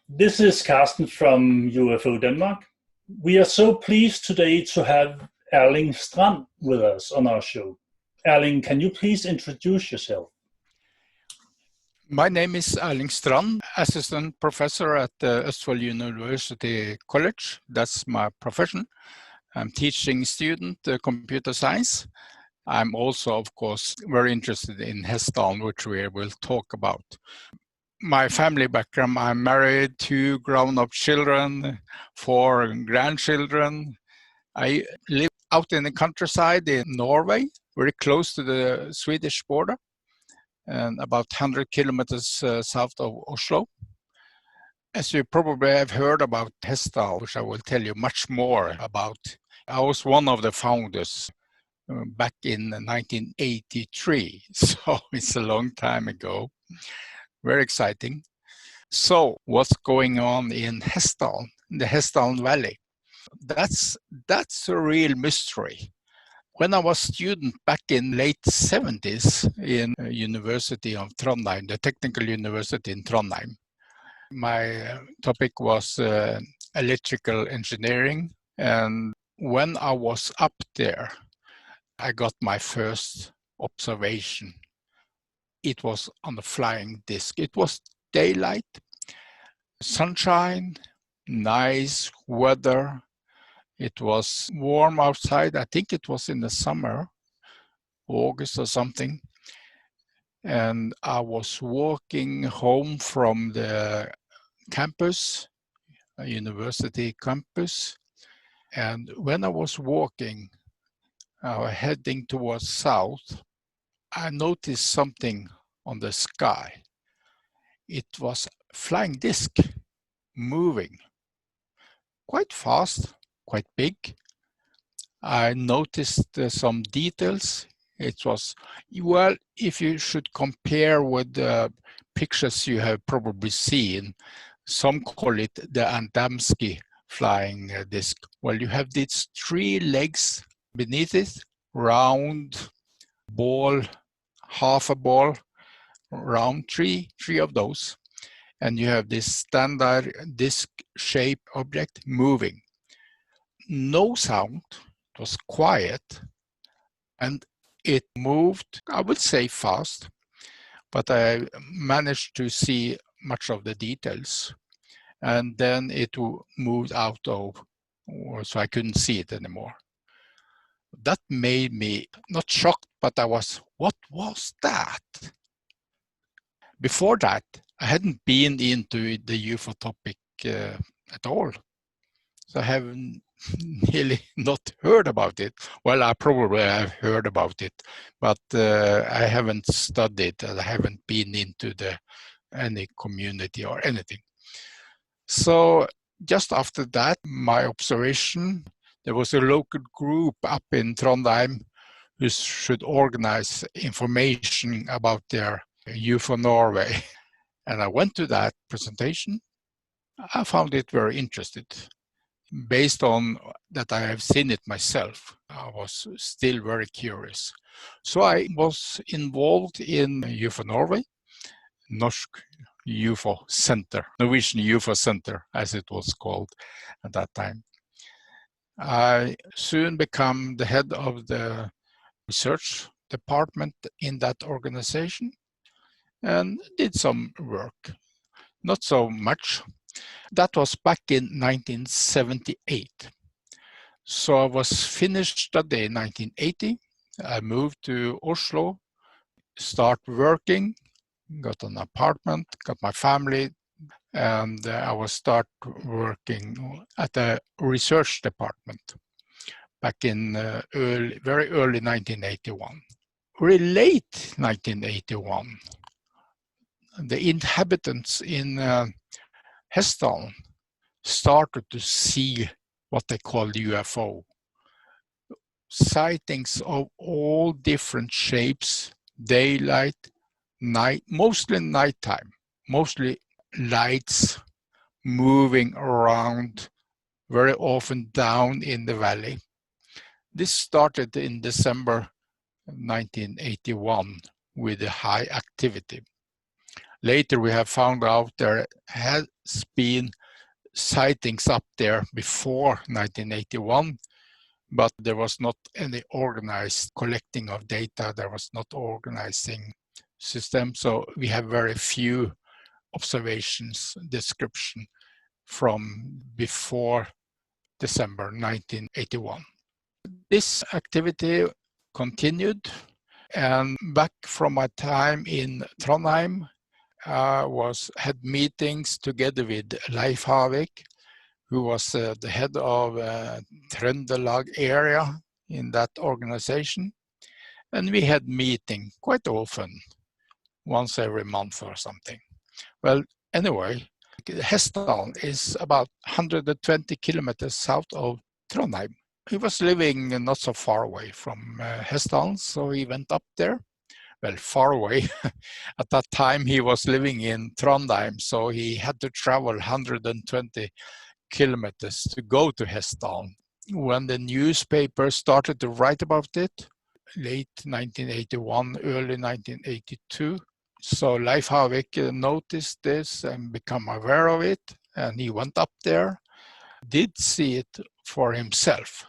This is Carsten from UFO Denmark. We are so pleased today to have Erling Strand with us on our show. Erling, can you please introduce yourself? My name is Erling Strand, assistant professor at the Hessdalen University College. That's my profession. I'm teaching student computer science. I'm also, of course, very interested in Hessdalen, which we will talk about. My family background, I'm married, 2 grown-up children, 4 grandchildren. I live out in the countryside in Norway, very close to the Swedish border, and about 100 kilometers south of Oslo. As you probably have heard about Hessdalen, which I will tell you much more about, I was one of the founders back in 1983, so it's a long time ago. Very exciting. So what's going on in Hessdalen, in the Hessdalen Valley? That's a real mystery. When I was a student back in late 70s in University of Trondheim, the Technical University in Trondheim, my topic was electrical engineering. And when I was up there, I got my first observation. It was on the flying disc. It was daylight, sunshine, nice weather. It was warm outside. I think it was in the summer, August or something. And I was walking home from the campus, a university campus. And when I was walking, heading towards south, I noticed something on the sky. It was a flying disc moving quite fast, quite big. I noticed some details. It was, well, if you should compare with the pictures you have probably seen, some call it the Adamski flying disc. Well, you have these 3 legs beneath it, round ball, half a ball, round, three of those. And you have this standard disc-shaped object moving. No sound, it was quiet, and it moved, I would say fast, but I managed to see much of the details. And then it moved out of, so I couldn't see it anymore. That made me not shocked, but I was, what was that? Before that, I hadn't been into the UFO topic at all. So I have nearly not heard about it. Well, I probably have heard about it, but I haven't studied and I haven't been into any community or anything. So just after that, my observation, there was a local group up in Trondheim who should organize information about their UFO Norway. And I went to that presentation. I found it very interesting. Based on that I have seen it myself, I was still very curious. So I was involved in UFO Norway, Norsk UFO Center, Norwegian UFO Center, as it was called at that time. I soon became the head of the research department in that organization and did some work. Not so much. That was back in 1978. So I was finished study in 1980. I moved to Oslo, start working, got an apartment, got my family, and I was start working at the research department back in very early 1981. Very late 1981, the inhabitants in Hessdalen started to see what they call UFO. Sightings of all different shapes, daylight, night, mostly nighttime, mostly lights moving around, very often down in the valley. This started in December 1981 with a high activity. Later we have found out there has been sightings up there before 1981, but there was not any organized collecting of data. There was not organizing system, so we have very few observations description from before December 1981. This activity continued, and back from my time in Trondheim, had meetings together with Leif Havik, who was the head of Trøndelag area in that organization. And we had meeting quite often, once every month or something. Well, anyway, Hessdalen is about 120 kilometers south of Trondheim. He was living not so far away from Hessdalen, so he went up there. Well, far away. At that time, he was living in Trondheim, so he had to travel 120 kilometers to go to Hessdalen. When the newspaper started to write about it, late 1981, early 1982, so Leif Havik noticed this and became aware of it, and he went up there, did see it for himself.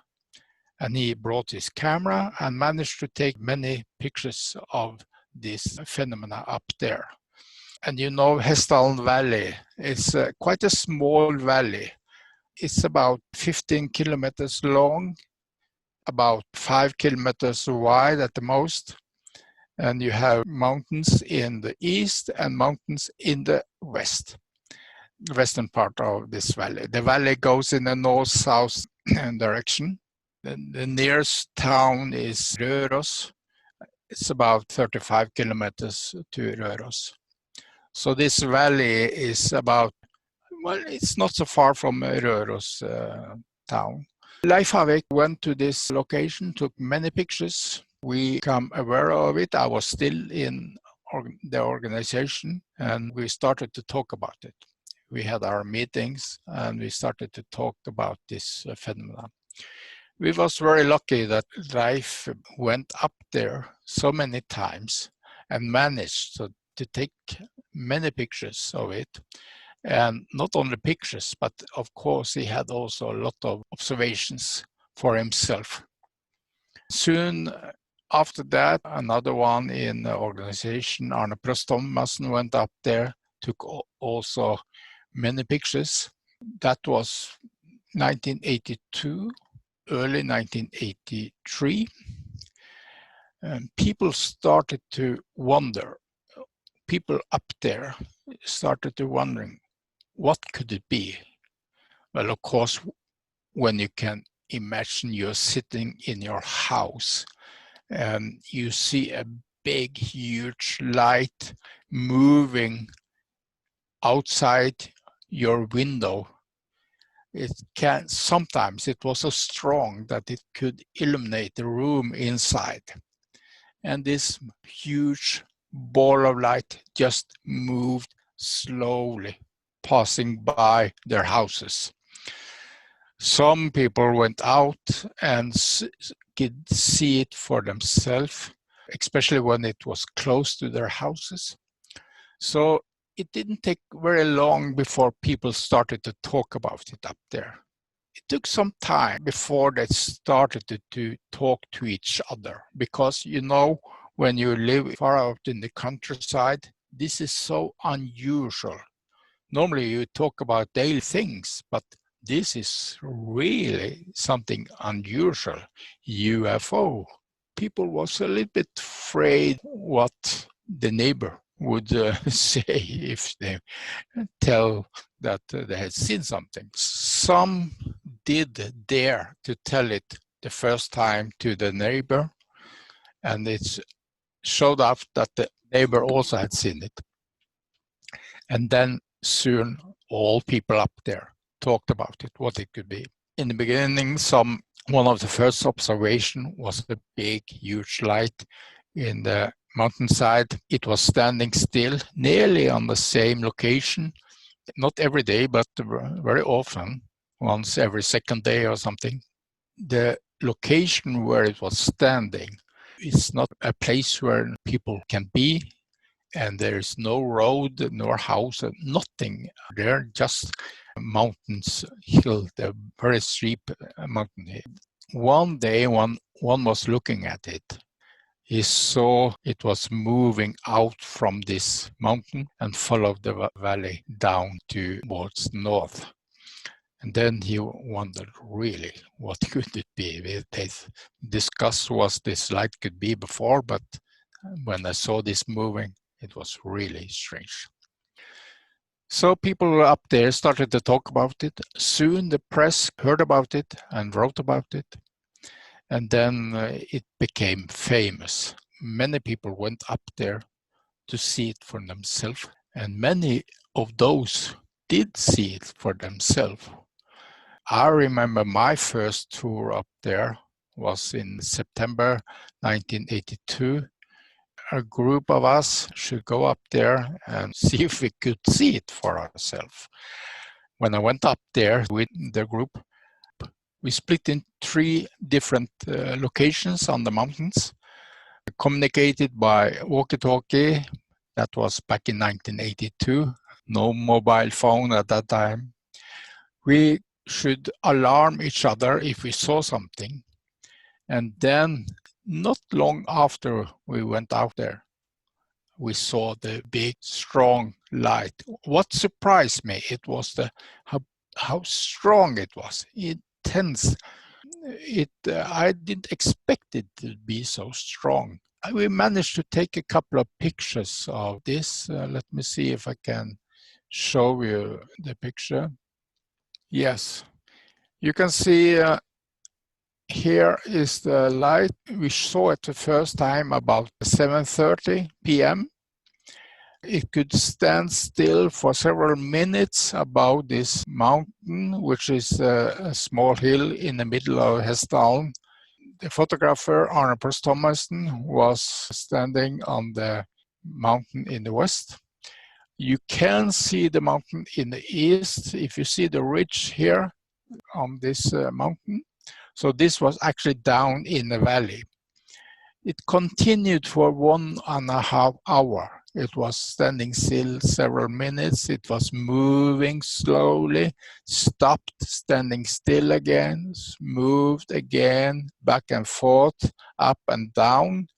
And he brought his camera and managed to take many pictures of this phenomena up there. And you know, Hessdalen Valley is quite a small valley. It's about 15 kilometers long, about 5 kilometers wide at the most. And you have mountains in the east and mountains in the west, the western part of this valley. The valley goes in the north-south direction. The nearest town is Røros. It's about 35 kilometers to Røros. So this valley is about, well, it's not so far from Røros town. Leif Havik went to this location, took many pictures. We became aware of it. I was still in the organization, and we started to talk about it. We had our meetings, and we started to talk about this phenomenon. We was very lucky that Leif went up there so many times and managed to take many pictures of it. And not only pictures, but of course he had also a lot of observations for himself. Soon after that, another one in the organization, Arne Thomassen, went up there, took also many pictures. That was 1982. Early 1983, and people started to wonder. People up there started to wondering, what could it be? Well, of course, when you can imagine you're sitting in your house and you see a big, huge light moving outside your window, sometimes it was so strong that it could illuminate the room inside. And this huge ball of light just moved slowly, passing by their houses. Some people went out and could see it for themselves, especially when it was close to their houses. So it didn't take very long before people started to talk about it up there. It took some time before they started to talk to each other, because you know, when you live far out in the countryside, this is so unusual. Normally you talk about daily things, but this is really something unusual. UFO. People was a little bit afraid what the neighbor would say if they tell that they had seen something. Some did dare to tell it the first time to the neighbor, and it showed up that the neighbor also had seen it. And then soon all people up there talked about it, what it could be. In the beginning, one of the first observation was a big, huge light in the mountainside. It was standing still, nearly on the same location, not every day, but very often, once every second day or something. The location where it was standing is not a place where people can be. and there is no road nor house, nothing there, just mountains, hill, the very steep mountain hill. One day, one was looking at it. He saw it was moving out from this mountain and followed the valley down towards north. And then he wondered, really, what could it be? They discussed what this light could be before, but when I saw this moving, it was really strange. So people up there started to talk about it. Soon the press heard about it and wrote about it. And then it became famous. Many people went up there to see it for themselves. And many of those did see it for themselves. I remember my first tour up there was in September 1982. A group of us should go up there and see if we could see it for ourselves. When I went up there with the group, we split in 3 different locations on the mountains, communicated by walkie-talkie. That was back in 1982, no mobile phone at that time. We should alarm each other if we saw something. And then, not long after we went out there, we saw the big, strong light. What surprised me, it was how strong it was, intense. I didn't expect it to be so strong. We managed to take a couple of pictures of this. Let me see if I can show you the picture. Yes, you can see here is the light. We saw it the first time about 7:30 p.m. It could stand still for several minutes above this mountain, which is a small hill in the middle of Hessdalen. The photographer, Arne Post Thomassen, was standing on the mountain in the west. You can see the mountain in the east if you see the ridge here on this mountain. So this was actually down in the valley. It continued for 1.5 hours. It was standing still several minutes. It was moving slowly, stopped, standing still again, moved again, back and forth, up and down.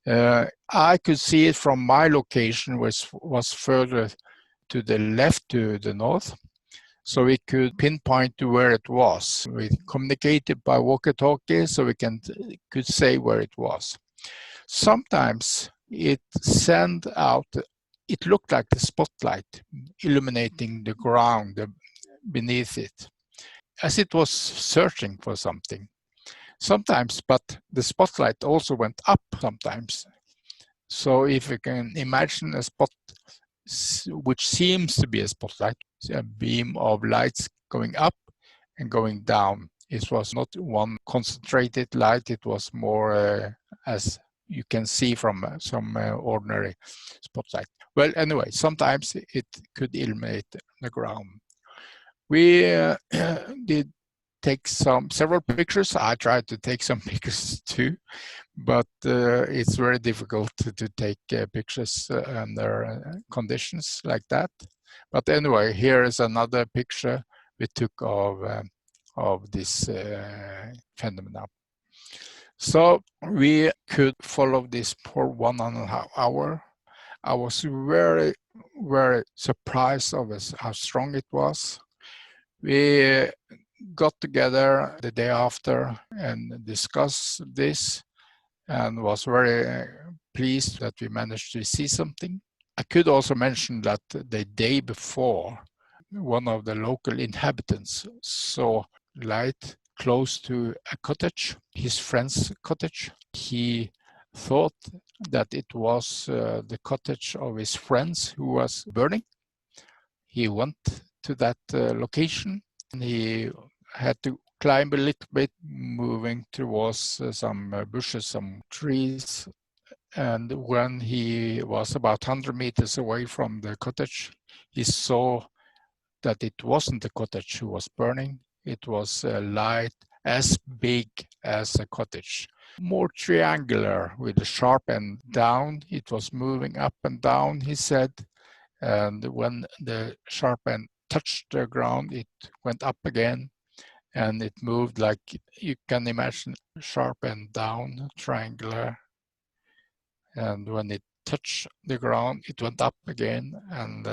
I could see it from my location, which was further to the left, to the north. So we could pinpoint to where it was. We communicated by walkie-talkie, so we could say where it was. Sometimes it sent out, it looked like the spotlight illuminating the ground beneath it, as it was searching for something. Sometimes, but the spotlight also went up sometimes. So if you can imagine a spot which seems to be a spotlight, a beam of lights going up and going down. It was not one concentrated light, it was more as you can see from some ordinary spotlight. Well, anyway, sometimes it could illuminate the ground. We did take several pictures. I tried to take some pictures too, but it's very difficult to take pictures under conditions like that. But anyway, here is another picture we took of this phenomenon. So we could follow this for 1.5 hours. I was very, very surprised of how strong it was. We got together the day after and discussed this, and was very pleased that we managed to see something. I could also mention that the day before, one of the local inhabitants saw light close to a cottage, his friend's cottage. He thought that it was the cottage of his friends who was burning. He went to that location, and he had to climb a little bit, moving towards some bushes, some trees. And when he was about 100 meters away from the cottage, he saw that it wasn't the cottage who was burning. It was a light as big as a cottage. more triangular with the sharp end down. It was moving up and down, he said. And when the sharp end touched the ground, it went up again. And it moved like you can imagine, sharp end down, triangular. And when it touched the ground, it went up again and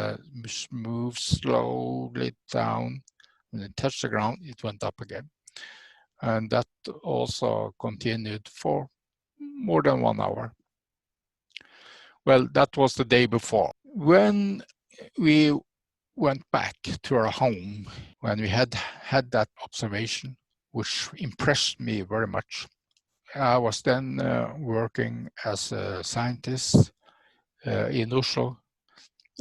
moved slowly down. When it touched the ground, it went up again. And that also continued for more than 1 hour. Well, that was the day before. When we went back to our home, when we had that observation, which impressed me very much, I was then working as a scientist in Oslo,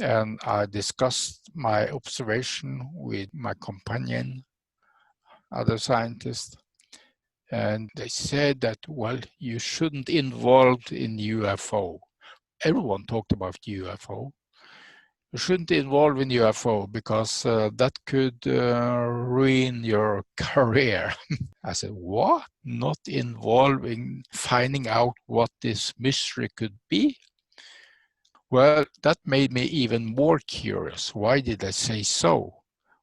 and I discussed my observation with my companion, other scientists, and they said that, well, you shouldn't involve in UFO. Everyone talked about UFO. You shouldn't involve in UFO because that could ruin your career. I said, what? Not involving finding out what this mystery could be? Well, that made me even more curious. Why did I say so?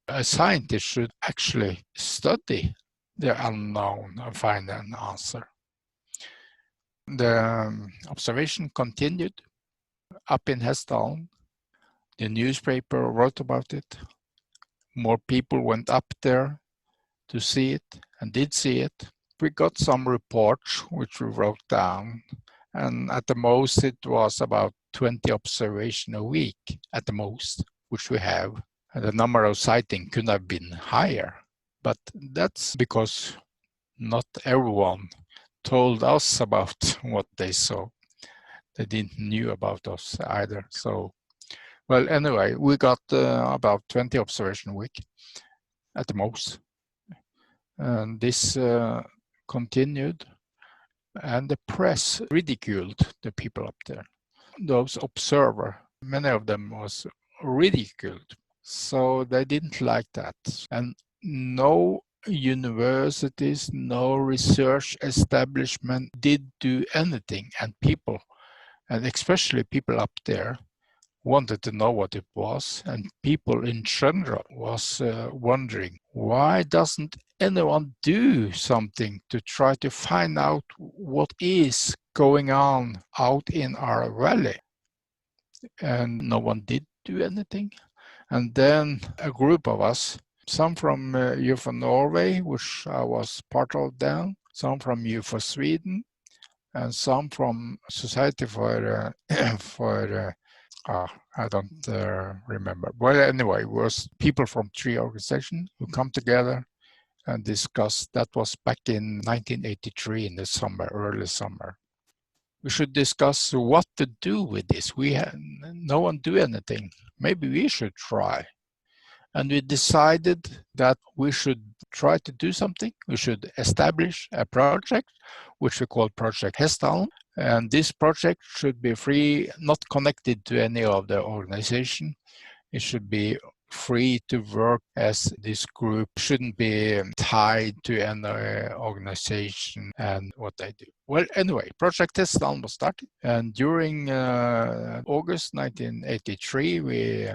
A scientist should actually study the unknown and find an answer. The observation continued up in Hessdalen. The newspaper wrote about it. More people went up there to see it and did see it. We got some reports which we wrote down, and at the most it was about 20 observations a week at the most, which we have. And the number of sightings could have been higher, but that's because not everyone told us about what they saw. They didn't knew about us either. So, well, anyway, we got about 20 observations a week at the most. And this continued, and the press ridiculed the people up there. Those observers, many of them was ridiculed. So they didn't like that. And no universities, no research establishment did do anything. And people, and especially people up there, wanted to know what it was, and people in general was wondering, why doesn't anyone do something to try to find out what is going on out in our valley? And no one did do anything. And then a group of us, some from UFO Norway, which I was part of then, some from UFO Sweden, and some from Society for I don't remember. Well, anyway, it was people from 3 organizations who come together and discuss. That was back in 1983 in the summer, early summer. We should discuss what to do with this. No one do anything. Maybe we should try. And we decided that we should try to do something. We should establish a project, which we call Project Hessdalen. And this project should be free, not connected to any of the organization. It should be free to work, as this group shouldn't be tied to any organization and what they do. Well, anyway, Project Hessdalen was started. And during August 1983, we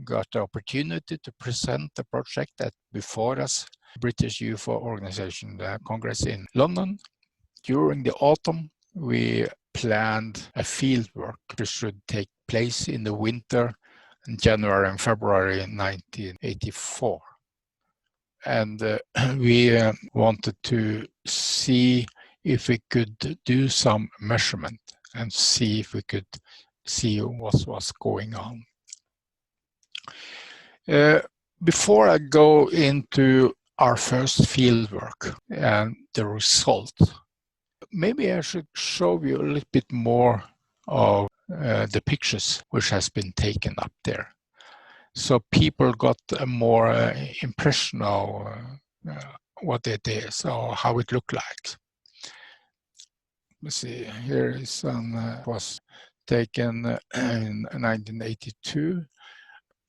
got the opportunity to present the project at BFORA's British UFO Organization Congress in London. During the autumn, we planned a field work which should take place in the winter, in January and February 1984. And we wanted to see if we could do some measurement and see if we could see what was going on. Before I go into our first field work and the result, maybe I should show you a little bit more of the pictures which has been taken up there. So people got a more impression of what it is or how it looked like. Let's see, here is was taken in 1982.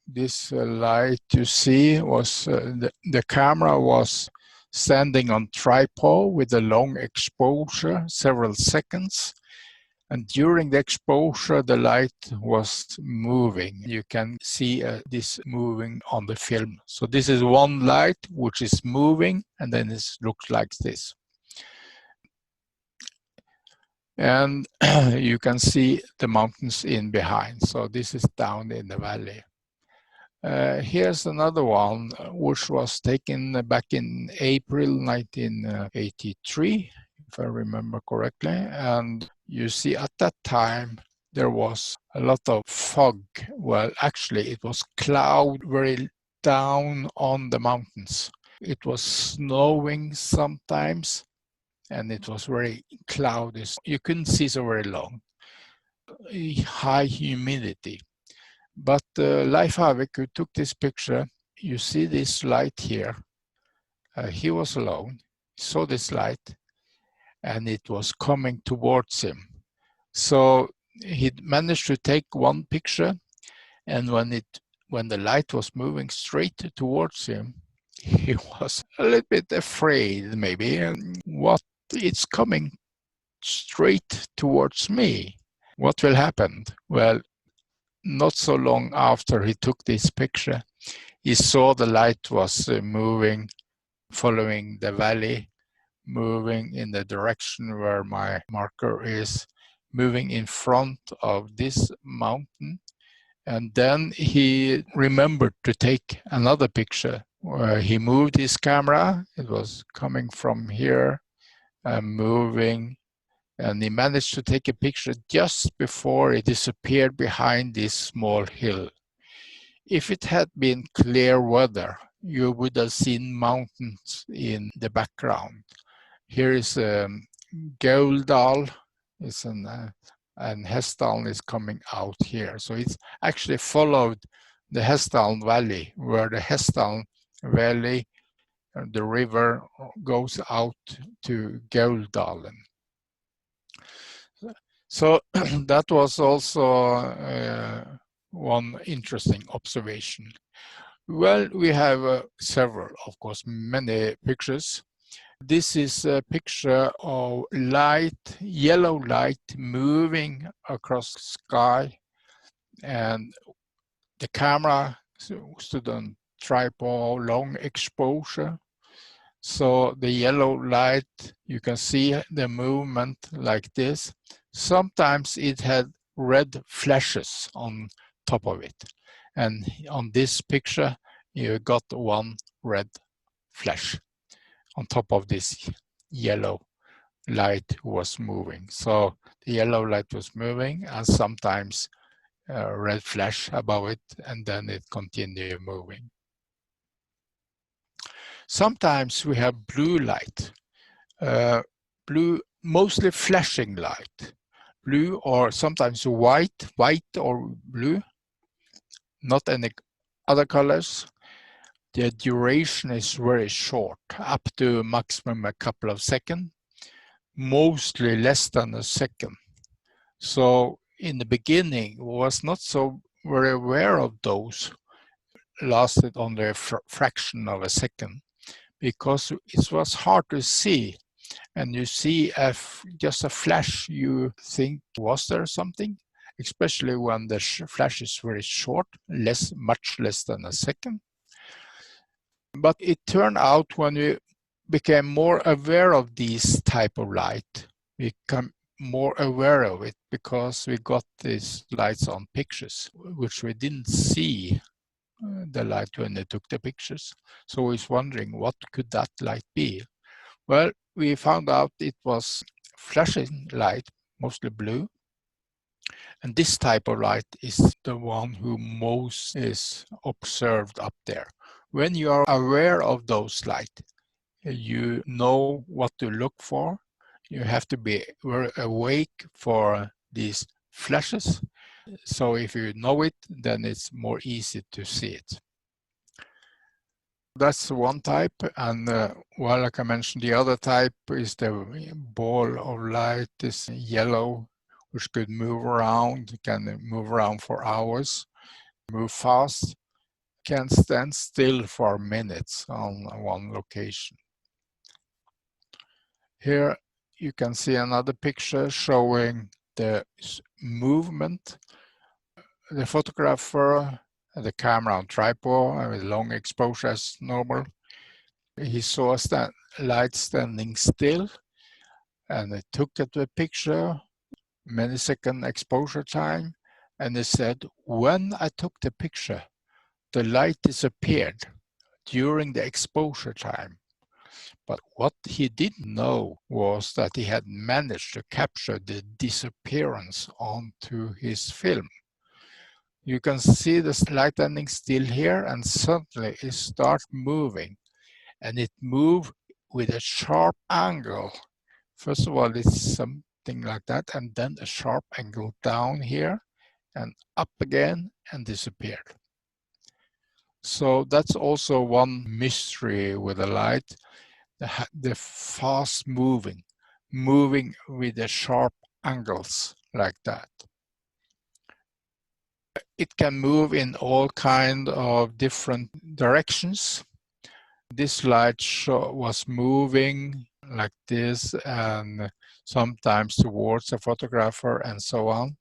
This light you see was, the camera was standing on tripod with a long exposure, several seconds. And during the exposure, the light was moving. You can see this moving on the film. So this is one light which is moving, and then it looks like this. And you can see the mountains in behind. So this is down in the valley. Here's another one which was taken back in April 1983, if I remember correctly. And you see at that time there was a lot of fog. Well, actually it was cloud very down on the mountains. It was snowing sometimes, and it was very cloudy. You couldn't see so very long. High humidity. But Leif Havik, who took this picture, you see this light here. He was alone, saw this light, and it was coming towards him. So he managed to take one picture, and when the light was moving straight towards him, he was a little bit afraid, maybe, what it's coming straight towards me. What will happen? Well, not so long after he took this picture, he saw the light was moving, following the valley, moving in the direction where my marker is, moving in front of this mountain. And then he remembered to take another picture where he moved his camera. It was coming from here and moving. And he managed to take a picture just before it disappeared behind this small hill. If it had been clear weather, you would have seen mountains in the background. Here is Gauldal, and Hessdalen is coming out here. So it's actually followed the Hessdalen Valley, where the Hessdalen Valley, the river, goes out to Gauldalen. So that was also one interesting observation. Well, we have several, of course, many pictures. This is a picture of light, yellow light moving across the sky, and the camera stood on tripod, long exposure. So the yellow light, you can see the movement like this. Sometimes it had red flashes on top of it. And on this picture, you got one red flash on top of this yellow light was moving. So the yellow light was moving, and sometimes a red flash above it, and then it continued moving. Sometimes we have blue light, blue, mostly flashing light, blue or sometimes white or blue, not any other colors. The duration is very short, up to maximum a couple of seconds, mostly less than a second. So in the beginning, was not so very aware of those, lasted only a fraction of a second, because it was hard to see. And you see just a flash, you think, was there something? Especially when the flash is very short, much less than a second. But it turned out when we became more aware of these type of light, we become more aware of it because we got these lights on pictures, which we didn't see the light when they took the pictures. So we was wondering, what could that light be? Well, we found out it was flashing light, mostly blue. And this type of light is the one who most is observed up there. When you are aware of those light, you know what to look for. You have to be very awake for these flashes. So if you know it, then it's more easy to see it. That's one type, and well, like I mentioned, the other type is the ball of light, is yellow, which could move around, can move around for hours, move fast, can stand still for minutes on one location. Here you can see another picture showing the movement. The photographer had the camera on tripod with long exposure as normal. He saw a light standing still, and he took at the picture, many second exposure time, and he said, when I took the picture, the light disappeared during the exposure time. But what he didn't know was that he had managed to capture the disappearance onto his film. You can see the light standing still here, and suddenly it starts moving, and it moves with a sharp angle. First of all, it's something like that, and then a sharp angle down here and up again and disappeared. So that's also one mystery with the light, the fast moving with the sharp angles like that. It can move in all kind of different directions. This light was moving like this, and sometimes towards the photographer and so on.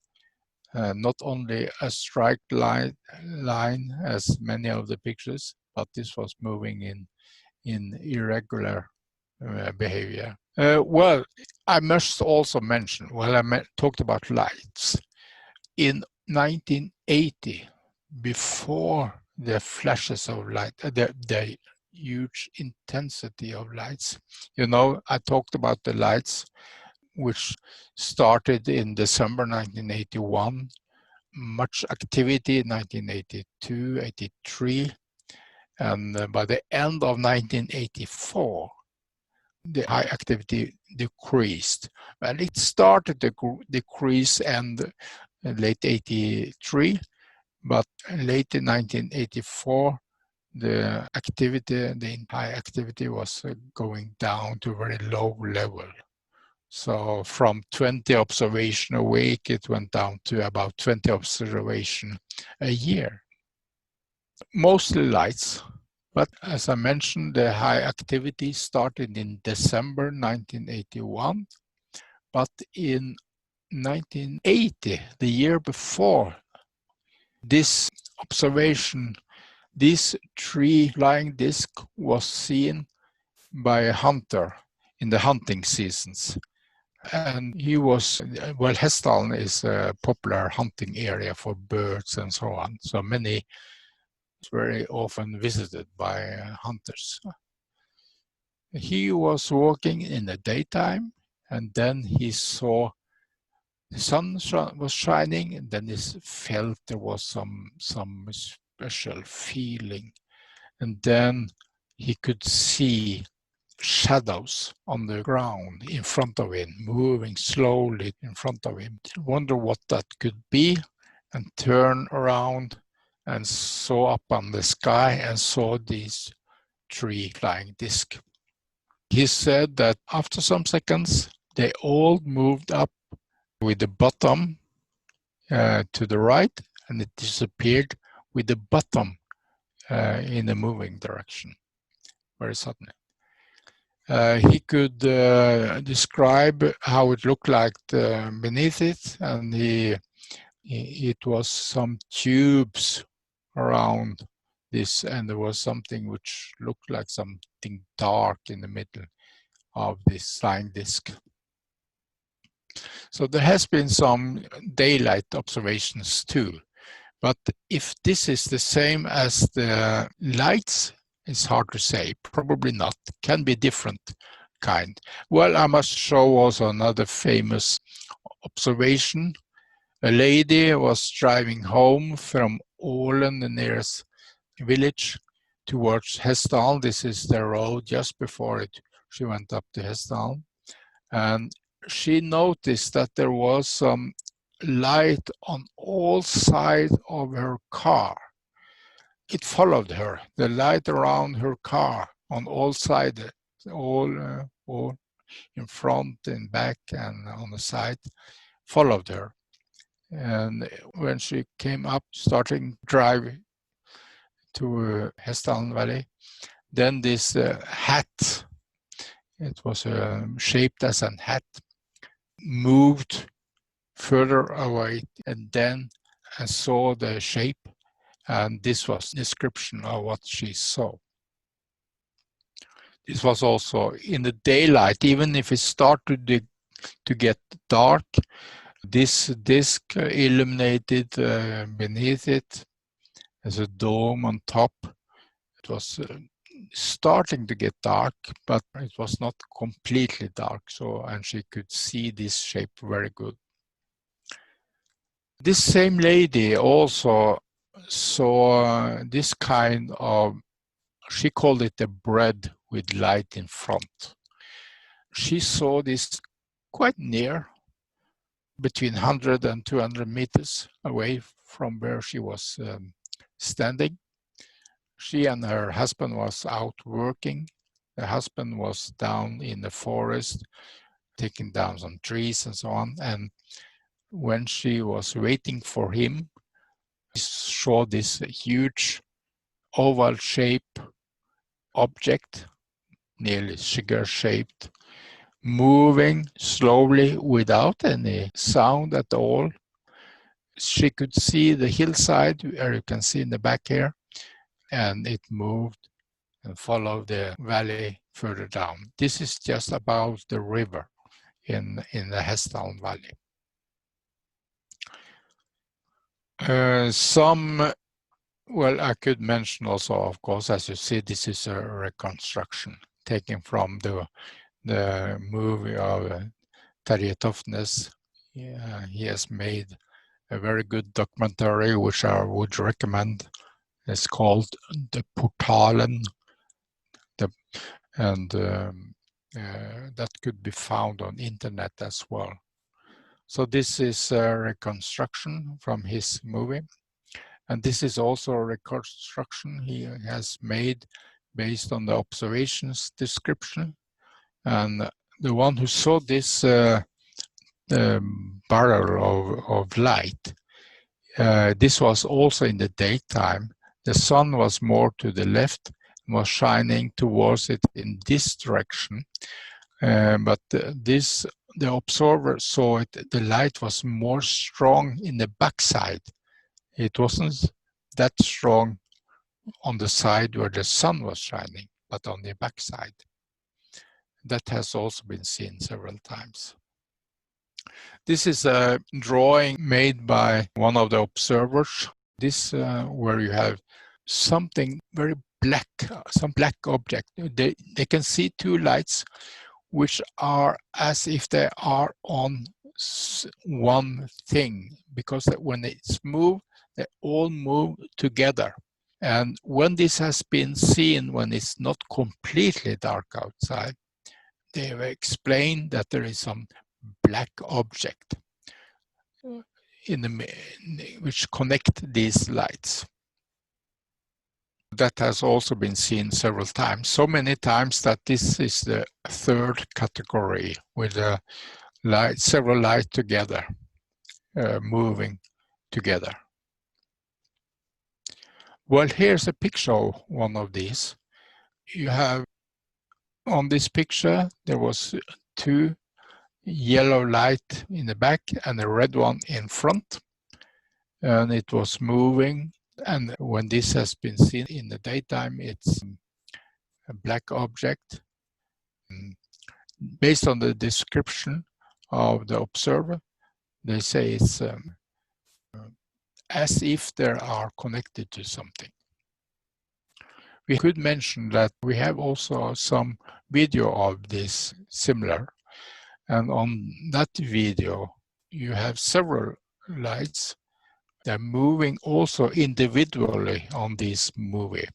Not only a straight line as many of the pictures, but this was moving in irregular behavior. Well, I must also mention, talked about lights. In 1980, before the flashes of light, the huge intensity of lights, you know, I talked about the lights which started in December 1981, much activity in 1982, 83, and by the end of 1984, the high activity decreased. And it started to decrease in late 83, but late in 1984, the high activity was going down to a very low level. So from 20 observations a week, it went down to about 20 observations a year. Mostly lights, but as I mentioned, the high activity started in December 1981, but in 1980, the year before this observation, this tree flying disc was seen by a hunter in the hunting seasons. And he was, well, Hessdalen is a popular hunting area for birds and so on. So many, very often visited by hunters. He was walking in the daytime, and then he saw the sun was shining, and then he felt there was some special feeling. And then he could see shadows on the ground in front of him, moving slowly in front of him. Wonder what that could be, and turn around and saw up on the sky and saw this tree flying disc. He said that after some seconds, they all moved up with the bottom to the right, and it disappeared with the bottom in the moving direction very suddenly. He could describe how it looked like beneath it, and it was some tubes around this, and there was something which looked like something dark in the middle of this flying disc. So there has been some daylight observations too, but if this is the same as the lights, it's hard to say. Probably not. Can be different kind. Well, I must show also another famous observation. A lady was driving home from Ålen, the nearest village, towards Hessdalen. This is the road just before she went up to Hessdalen. And she noticed that there was some light on all sides of her car. It followed her, the light around her car on all sides, all in front and back and on the side, followed her. And when she came up, starting drive to Hessdalen Valley, then this hat It was shaped as a hat, moved further away, and then I saw the shape, and this was description of what she saw. This was also in the daylight, even if it started to get dark, this disc illuminated beneath it as a dome on top. It was starting to get dark, but it was not completely dark, and she could see this shape very good. This same lady also saw this kind of, she called it a bread with light in front. She saw this quite near, between 100 and 200 meters away from where she was standing. She and her husband was out working. The husband was down in the forest, taking down some trees and so on. And when she was waiting for him, she saw this huge oval shape object, nearly cigar-shaped, moving slowly without any sound at all. She could see the hillside, where you can see in the back here, and it moved and followed the valley further down. This is just above the river in the Hessdalen Valley. Well, I could mention also, of course, as you see, this is a reconstruction taken from the movie of Terje Toftnes. He has made a very good documentary, which I would recommend. It's called The Portalen, and that could be found on internet as well. So this is a reconstruction from his movie. And this is also a reconstruction he has made based on the observations description. And the one who saw this barrel of light, this was also in the daytime. The sun was more to the left, was shining towards it in this direction. But the observer saw it, the light was more strong in the backside. It wasn't that strong on the side where the sun was shining, but on the backside. That has also been seen several times. This is a drawing made by one of the observers. This where you have something very black, some black object. They can see two lights which are as if they are on one thing, because when it's moved, they all move together. And when this has been seen, when it's not completely dark outside, they have explained that there is some black object which connect these lights. That has also been seen several times, so many times that this is the third category, with several lights together, moving together. Well, here's a picture of one of these. You have, on this picture, there was two yellow light in the back and a red one in front, and it was moving. And when this has been seen in the daytime, it's a black object. Based on the description of the observer, they say it's as if they are connected to something. We could mention that we have also some video of this similar, and on that video you have several lights. They're moving also individually on this movie.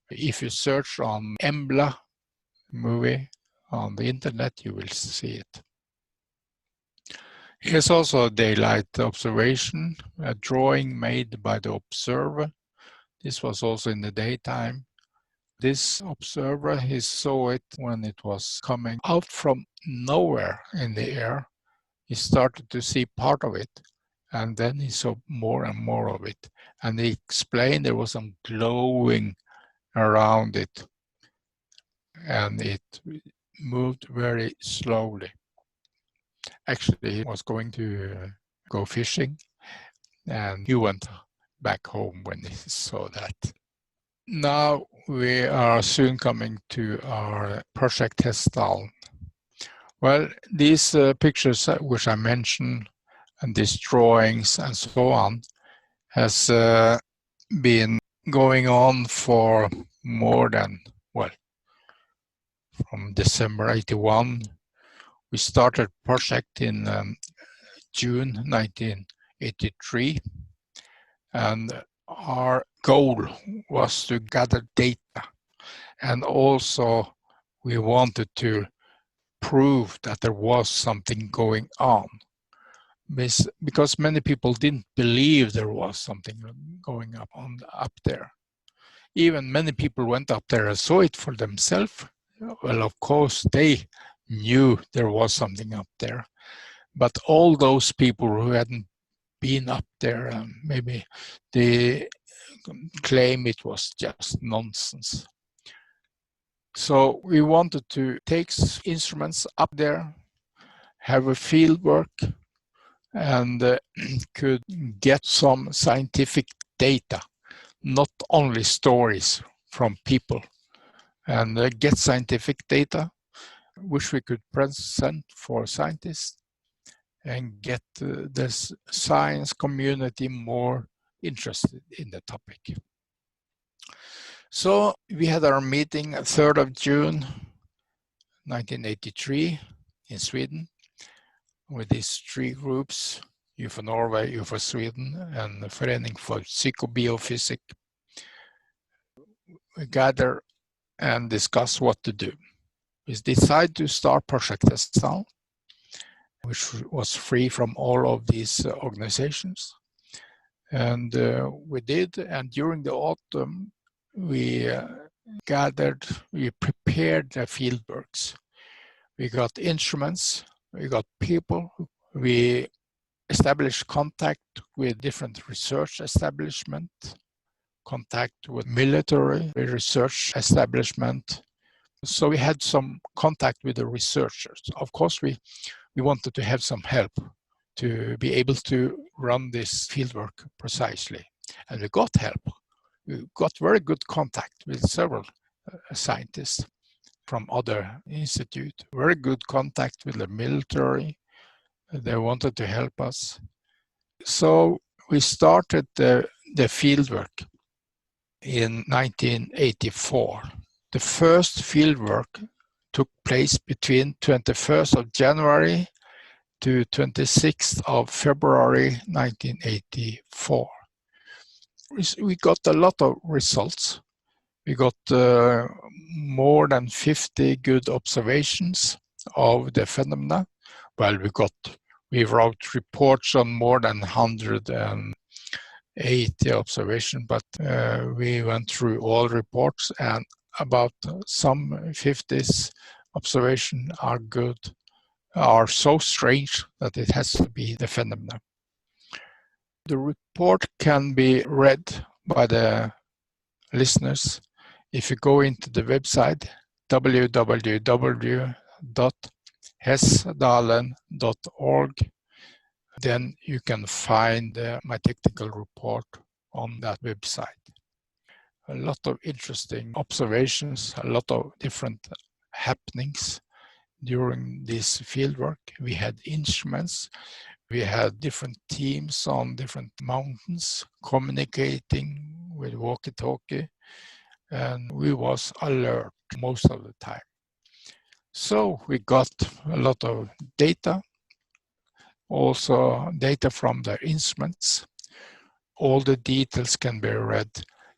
If you search on Embla movie on the internet, you will see it. Here's also a daylight observation, a drawing made by the observer. This was also in the daytime. This observer, he saw it when it was coming out from nowhere in the air. He started to see part of it, and then he saw more and more of it. And he explained there was some glowing around it, and it moved very slowly. Actually, he was going to go fishing, and he went back home when he saw that. Now we are soon coming to our project Hessdalen. Well, these pictures which I mentioned, and these drawings and so on, has been going on for more than, well, from December 81. We started project in June 1983, and our goal was to gather data, and also we wanted to prove that there was something going on, because many people didn't believe there was something going up there. Even many people went up there and saw it for themselves. Well, of course, they knew there was something up there. But all those people who hadn't been up there, maybe they claim it was just nonsense. So we wanted to take instruments up there, have a field work, and could get some scientific data, not only stories from people, and get scientific data which we could present for scientists and get the science community more interested in the topic. So we had our meeting 3rd of June 1983 in Sweden with these 3 groups, UFO Norway, UFO Sweden, and the Förening for Psychobiofysik. We gather and discuss what to do. We decided to start Project Hessdalen, which was free from all of these organizations. And we did, and during the autumn, we gathered, we prepared the fieldworks. We got instruments, we got people, we established contact with different research establishment, contact with military research establishment. So we had some contact with the researchers. Of course, we wanted to have some help to be able to run this fieldwork precisely. And we got help. We got very good contact with several scientists from other institutes, very good contact with the military. They wanted to help us. So we started the fieldwork in 1984. The first fieldwork took place between 21st of January to 26th of February 1984. We got a lot of results. We got more than 50 good observations of the phenomena. Well, we wrote reports on more than 180 observations, but we went through all reports, and about some 50s observations are so strange that it has to be the phenomena. The report can be read by the listeners if you go into the website www.hessdalen.org. Then you can find my technical report on that website. A lot of interesting observations, a lot of different happenings during this fieldwork. We had instruments, we had different teams on different mountains communicating with walkie-talkie, and we was alert most of the time. So we got a lot of data, also data from the instruments. All the details can be read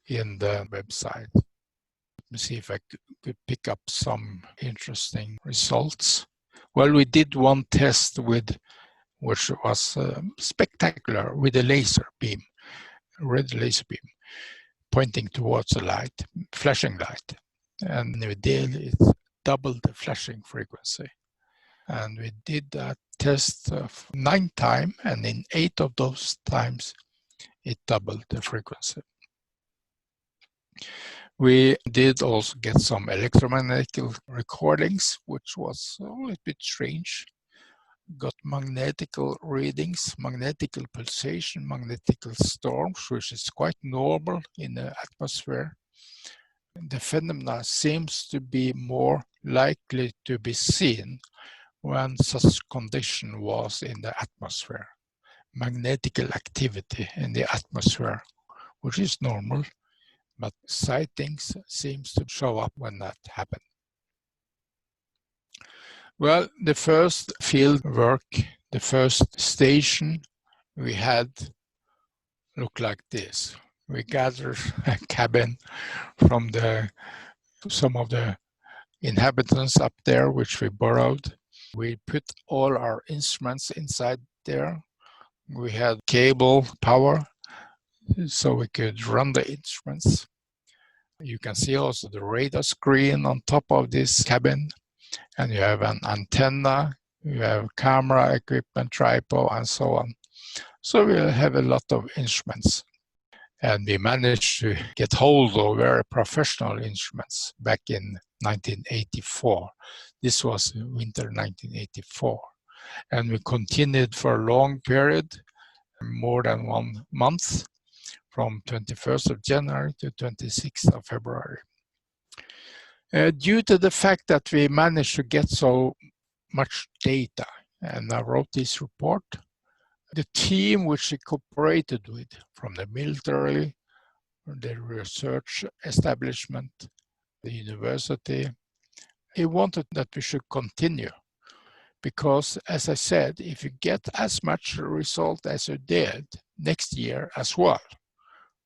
in the website. Let me see if I could pick up some interesting results. Well, we did one test which was spectacular, with a laser beam, red laser beam, pointing towards a light, flashing light. And we did it, doubled the flashing frequency. And we did that test 9 times, and in 8 of those times, it doubled the frequency. We did also get some electromagnetic recordings, which was a little bit strange. Got magnetical readings, magnetical pulsation, magnetical storms, which is quite normal in the atmosphere. The phenomena seems to be more likely to be seen when such condition was in the atmosphere. Magnetical activity in the atmosphere, which is normal, but sightings seems to show up when that happened. Well, the first field work, the first station we had looked like this. We gathered a cabin from some of the inhabitants up there, which we borrowed. We put all our instruments inside there. We had cable power, so we could run the instruments. You can see also the radar screen on top of this cabin, and you have an antenna, you have camera equipment, tripod, and so on. So we'll have a lot of instruments. And we managed to get hold of very professional instruments back in 1984. This was winter 1984. And we continued for a long period, more than 1 month, from 21st of January to 26th of February. Due to the fact that we managed to get so much data, and I wrote this report, the team which we cooperated with from the military, the research establishment, the university, he wanted that we should continue. Because, as I said, if you get as much result as you did next year as well,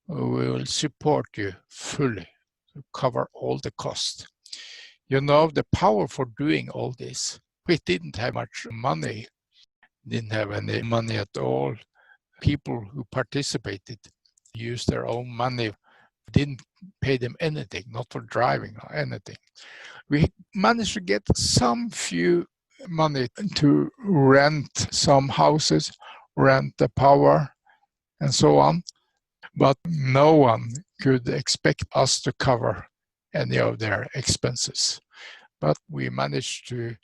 we will support you fully to cover all the costs. You know, the power for doing all this, we didn't have much money, didn't have any money at all. People who participated used their own money, didn't pay them anything, not for driving or anything. We managed to get some few money to rent some houses, rent the power, and so on. But no one could expect us to cover any of their expenses. But we managed to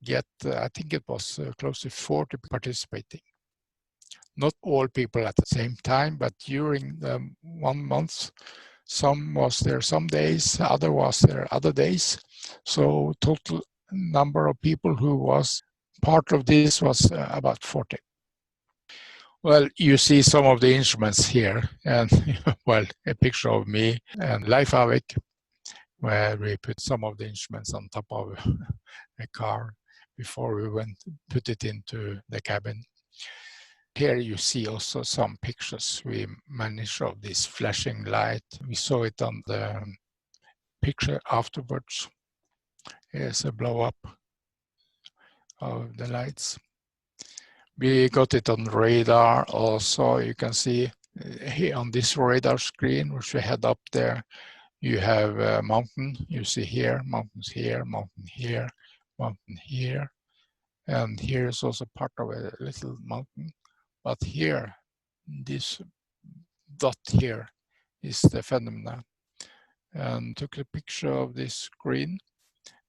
get, I think it was close to 40 participating. Not all people at the same time, but during the 1 month, some was there some days, other was there other days. So total number of people who was part of this was about 40. Well, you see some of the instruments here, and well, a picture of me and Leif Avik, where we put some of the instruments on top of a car before we put it into the cabin. Here you see also some pictures we managed of this flashing light. We saw it on the picture afterwards. Here's a blow up of the lights. We got it on radar also. You can see here on this radar screen, which we had up there, you have a mountain. You see here, mountains here, mountain here, mountain here. And here is also part of a little mountain. But here, this dot here is the phenomena. And took a picture of this screen.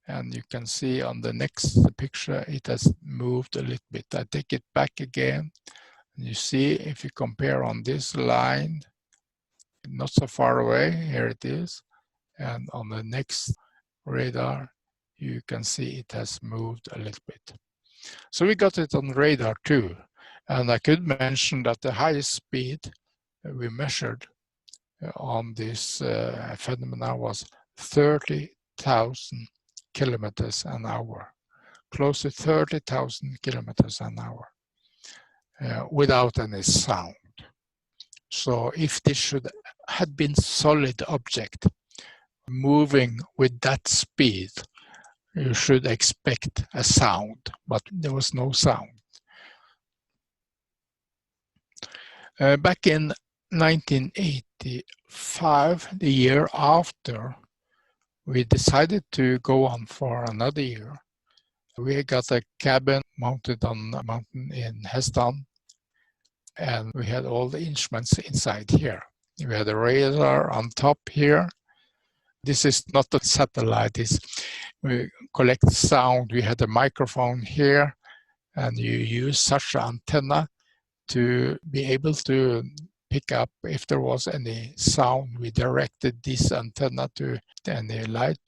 And you can see on the next picture, it has moved a little bit. I take it back again. And you see, if you compare on this line, not so far away, here it is. And on the next radar, you can see it has moved a little bit. So we got it on radar too. And I could mention that the highest speed we measured on this phenomena was 30,000 kilometers an hour, close to 30,000 kilometers an hour, without any sound. So if this had been solid object moving with that speed, you should expect a sound, but there was no sound. Back in 1985, the year after, we decided to go on for another year. We got a cabin mounted on a mountain in Hessdalen, and we had all the instruments inside here. We had a radar on top here, This is not a satellite, we collect sound. We had a microphone here, and you use such an antenna to be able to pick up if there was any sound. We directed this antenna to any light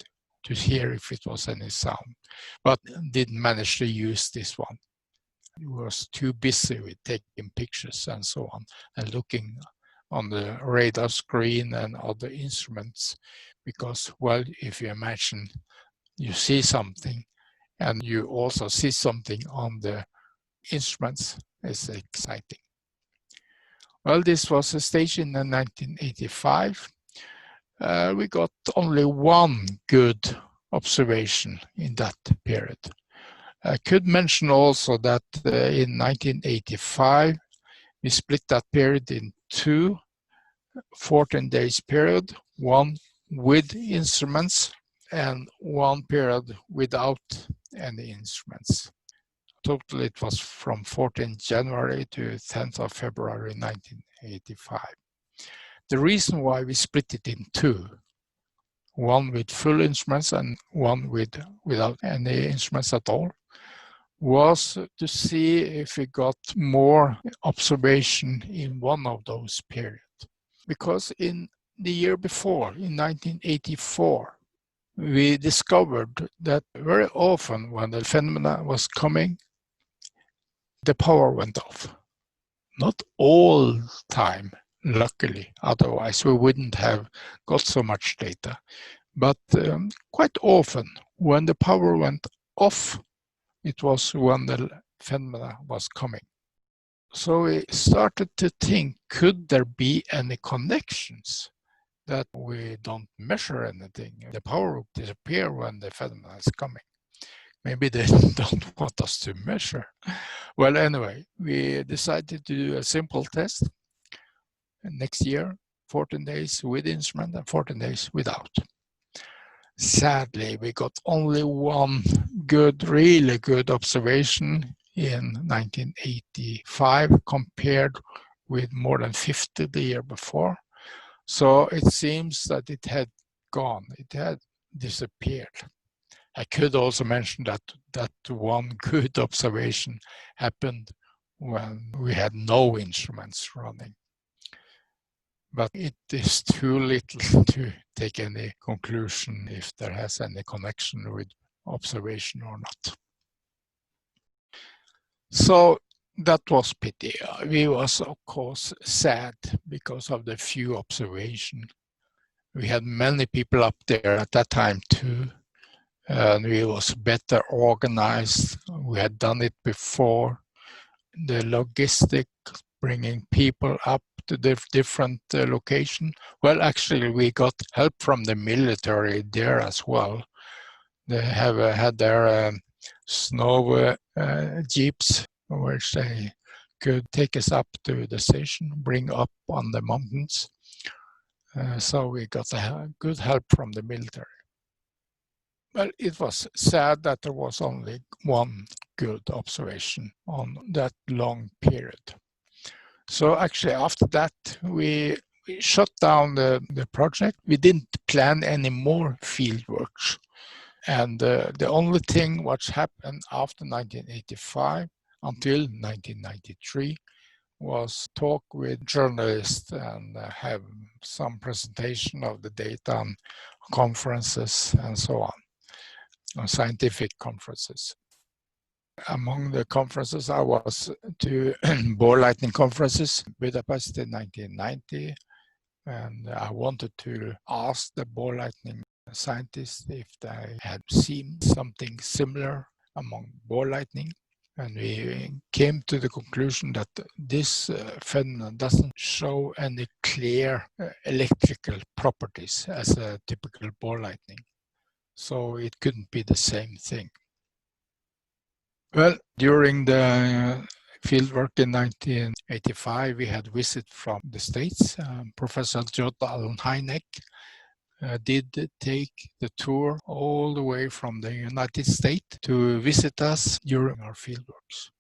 to hear if it was any sound, but didn't manage to use this one. It was too busy with taking pictures and so on, and looking on the radar screen and other instruments, because, well, if you imagine you see something and you also see something on the instruments, it's exciting. Well, this was a stage in 1985. We got only one good observation in that period. I could mention also that in 1985, we split that period in two 14 days period, one with instruments and one period without any instruments. Total, it was from 14th January to 10th of February 1985. The reason why we split it in two, one with full instruments and one without any instruments at all, was to see if we got more observation in one of those periods. Because in the year before, in 1984, we discovered that very often when the phenomena was coming, the power went off. Not all time, luckily, otherwise we wouldn't have got so much data. But quite often, when the power went off, it was when the phenomena was coming. So we started to think, could there be any connections that we don't measure anything? The power will disappear when the phenomena is coming. Maybe they don't want us to measure. Well, anyway, we decided to do a simple test. And next year, 14 days with instrument and 14 days without. Sadly, we got only one good, really good observation in 1985 compared with more than 50 the year before. So it seems that it had gone, it had disappeared. I could also mention that one good observation happened when we had no instruments running. But it is too little to take any conclusion if there has any connection with observation or not. So that was pity. We was of course sad because of the few observations. We had many people up there at that time too, and we was better organized. We had done it before. The logistic, bringing people up to the different location. Well, actually, we got help from the military there as well. They have had their snow jeeps, which they could take us up to the station, bring up on the mountains. So we got good help from the military. Well, it was sad that there was only one good observation on that long period. So actually after that, we shut down the project. We didn't plan any more field works. And the only thing which happened after 1985 until 1993 was talk with journalists and have some presentation of the data on conferences and so on scientific conferences. Among the conferences, I was to bore lightning conferences, Budapest in 1990, and I wanted to ask the bore lightning scientists if they had seen something similar among bore lightning. And we came to the conclusion that this phenomenon doesn't show any clear electrical properties as a typical bore lightning. So it couldn't be the same thing. Well, during the fieldwork in 1985, we had visit from the States. Professor Jordan Hynek did take the tour all the way from the United States to visit us during our fieldworks.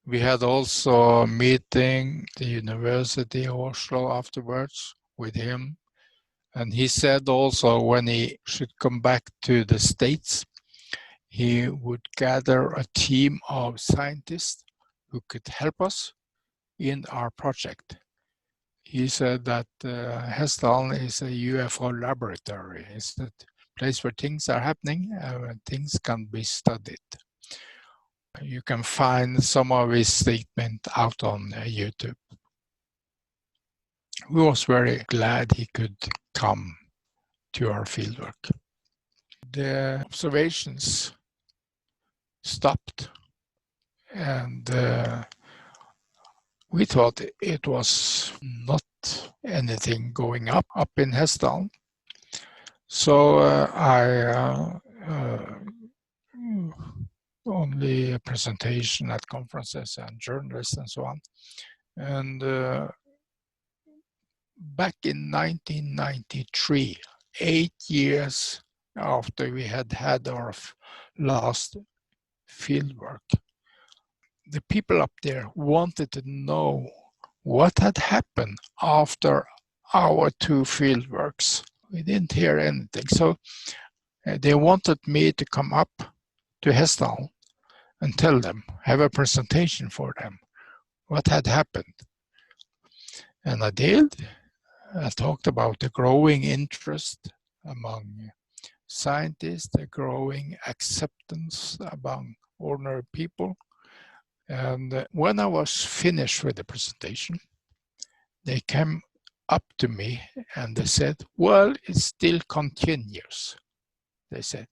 We had also a meeting at the University of Oslo afterwards with him, And he said also when he should come back to the States, he would gather a team of scientists who could help us in our project. He said that Hessdalen is a UFO laboratory. It's a place where things are happening and things can be studied. You can find some of his statement out on YouTube. We was very glad he could come to our fieldwork. The observations stopped, and we thought it was not anything going up in Hessdalen. So I only a presentation at conferences and journalists and so on. And back in 1993, 8 years after we had our last fieldwork, the people up there wanted to know what had happened after our 2 fieldworks. We didn't hear anything, so they wanted me to come up to Hessdalen and tell them, have a presentation for them, what had happened. And I did. I talked about the growing interest among scientists, the growing acceptance among ordinary people. And when I was finished with the presentation, they came up to me and they said, well, it still continues. They said,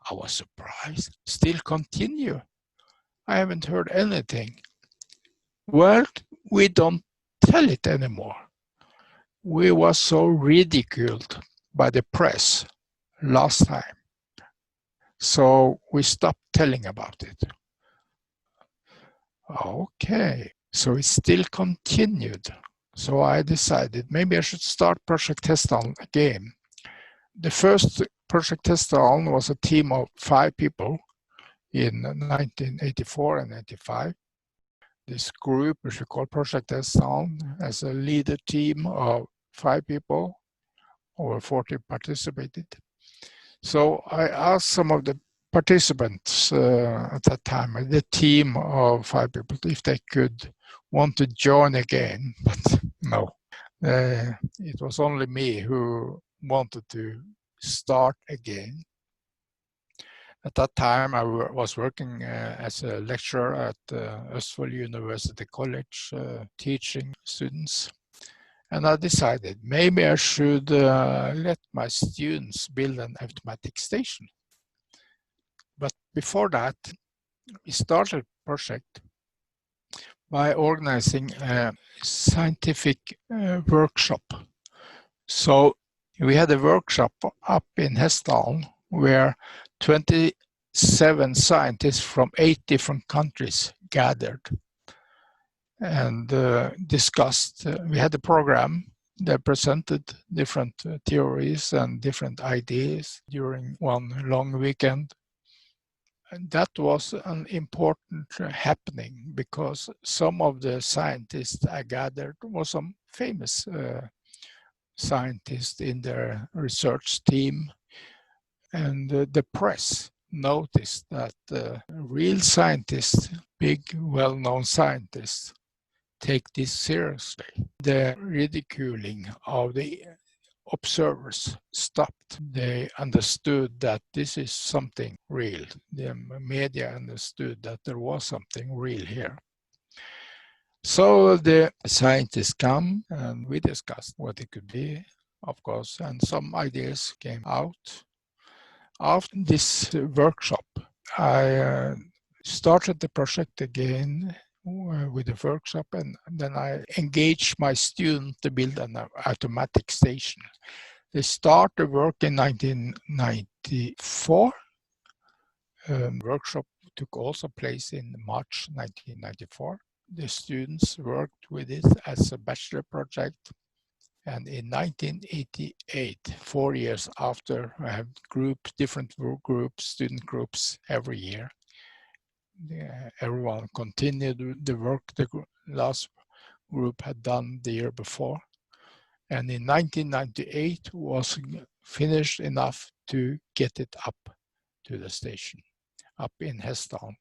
I was surprised, still continue. I haven't heard anything. Well, we don't tell it anymore. We were so ridiculed by the press last time. So we stopped telling about it. Okay, so it still continued. So I decided maybe I should start Project Hessdalen again. The first Project Hessdalen was a team of 5 people in 1984 and 85. This group, which we call Project Hessdalen, as a leader team of 5 people, over 40 participated. So I asked some of the participants at that time, the team of 5 people, if they could want to join again, but no. It was only me who wanted to start again. At that time, I was working as a lecturer at Østfold University College, teaching students. And I decided maybe I should let my students build an automatic station. But before that, we started a project by organizing a scientific workshop. So we had a workshop up in Hessdalen where 27 scientists from 8 different countries gathered and discussed. We had a program that presented different theories and different ideas during one long weekend. And that was an important happening because some of the scientists I gathered were some famous scientists in their research team. And the press noticed that real scientists, big well-known scientists, take this seriously. The ridiculing of the observers stopped. They understood that this is something real. The media understood that there was something real here. So the scientists come and we discussed what it could be, of course, and some ideas came out. After this workshop, I started the project again with the workshop, and then I engaged my student to build an automatic station. They started work in 1994. Workshop took also place in March 1994. The students worked with it as a bachelor project. And in 1988, 4 years after, I have different groups, student groups every year. Everyone continued the work the last group had done the year before. And in 1998 was finished enough to get it up to the station, up in Hessdalen.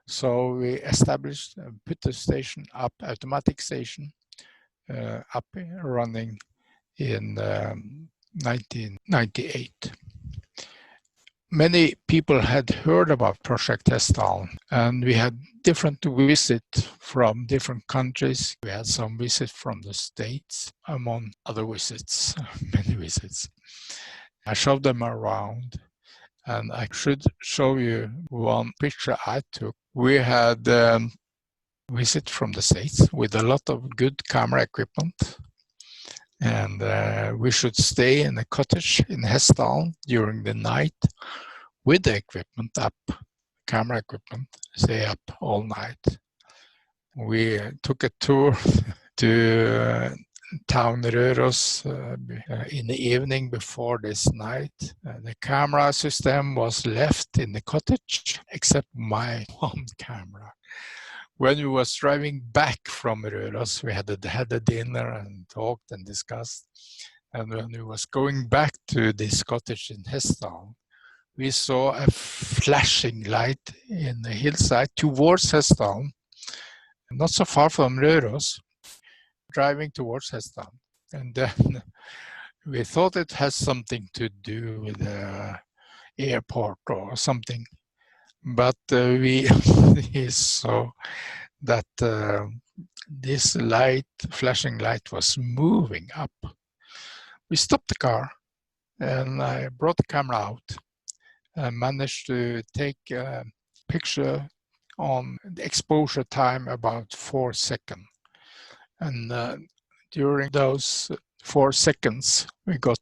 So we established, put the station up, automatic station, up running in 1998. Many people had heard about Project Hessdalen, and we had different visits from different countries. We had some visits from the States, among other visits, many visits. I showed them around, and I should show you one picture I took. We had visit from the States with a lot of good camera equipment. And we should stay in a cottage in Hessdalen during the night with the equipment up, camera equipment, stay up all night. We took a tour to town Røros in the evening before this night. The camera system was left in the cottage, except my one camera. When we was driving back from Røros, we had a dinner and talked and discussed. And when we was going back to this cottage in Hessdalen, we saw a flashing light in the hillside towards Hessdalen, not so far from Røros, driving towards Hessdalen. And then we thought it has something to do with the airport or something. But we saw that this light, flashing light, was moving up. We stopped the car and I brought the camera out and managed to take a picture on the exposure time about 4 seconds. And during those 4 seconds, we got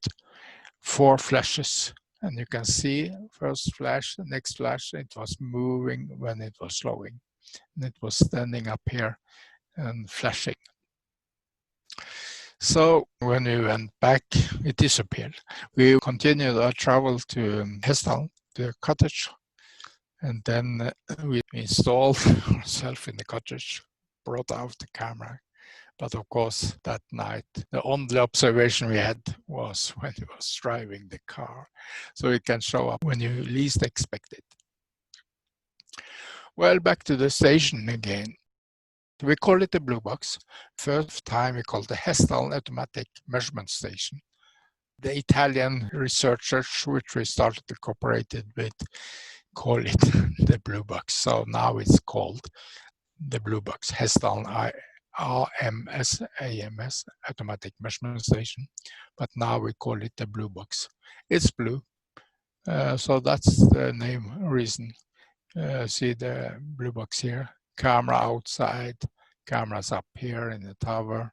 4 flashes. And you can see first flash, the next flash, it was moving when it was slowing. And it was standing up here and flashing. So when we went back, it disappeared. We continued our travel to Hessdalen, the cottage, and then we installed ourselves in the cottage, brought out the camera. But of course, that night, the only observation we had was when he was driving the car. So it can show up when you least expect it. Well, back to the station again. We call it the blue box. First time we called the Hessdalen Automatic Measurement Station. The Italian researchers, which we started to cooperate with, call it the blue box. So now it's called the blue box, Hessdalen AMS, Automatic Measurement Station. But now we call it the blue box. It's blue, so that's the name reason. See the blue box here, camera outside, cameras up here in the tower,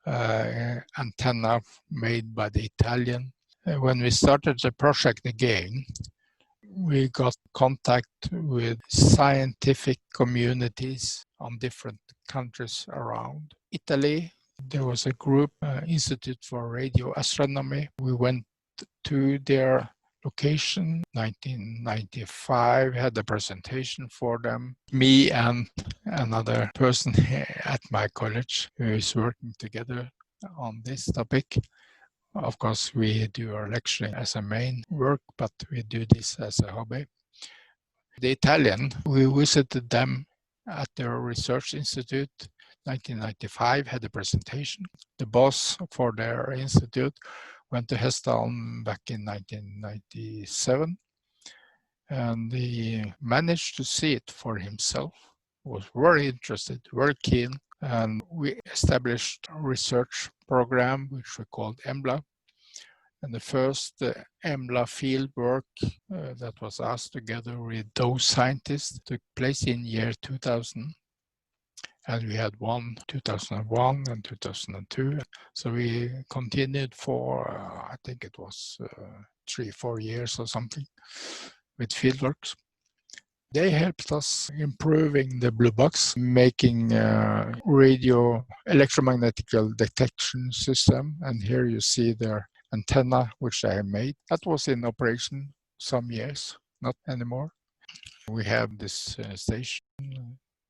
antenna made by the Italian. When we started the project again, we got contact with scientific communities on different countries around Italy. There was a group, Institute for Radio Astronomy. We went to their location, 1995, had a presentation for them. Me and another person at my college who is working together on this topic. Of course, we do our lecturing as a main work, but we do this as a hobby. The Italian, we visited them at their research institute, 1995, had a presentation. The boss for their institute went to Hessdalen back in 1997, and he managed to see it for himself, was very interested, very keen, and we established a research program which we called EMBLA. And the first EMBLA field work that was asked together with those scientists took place in year 2000. And we had one 2001 and 2002. So we continued for, I think it was 3-4 years or something with fieldworks. They helped us improving the blue box, making radio electromagnetic detection system. And here you see their antenna, which I made. That was in operation some years, not anymore. We have this station.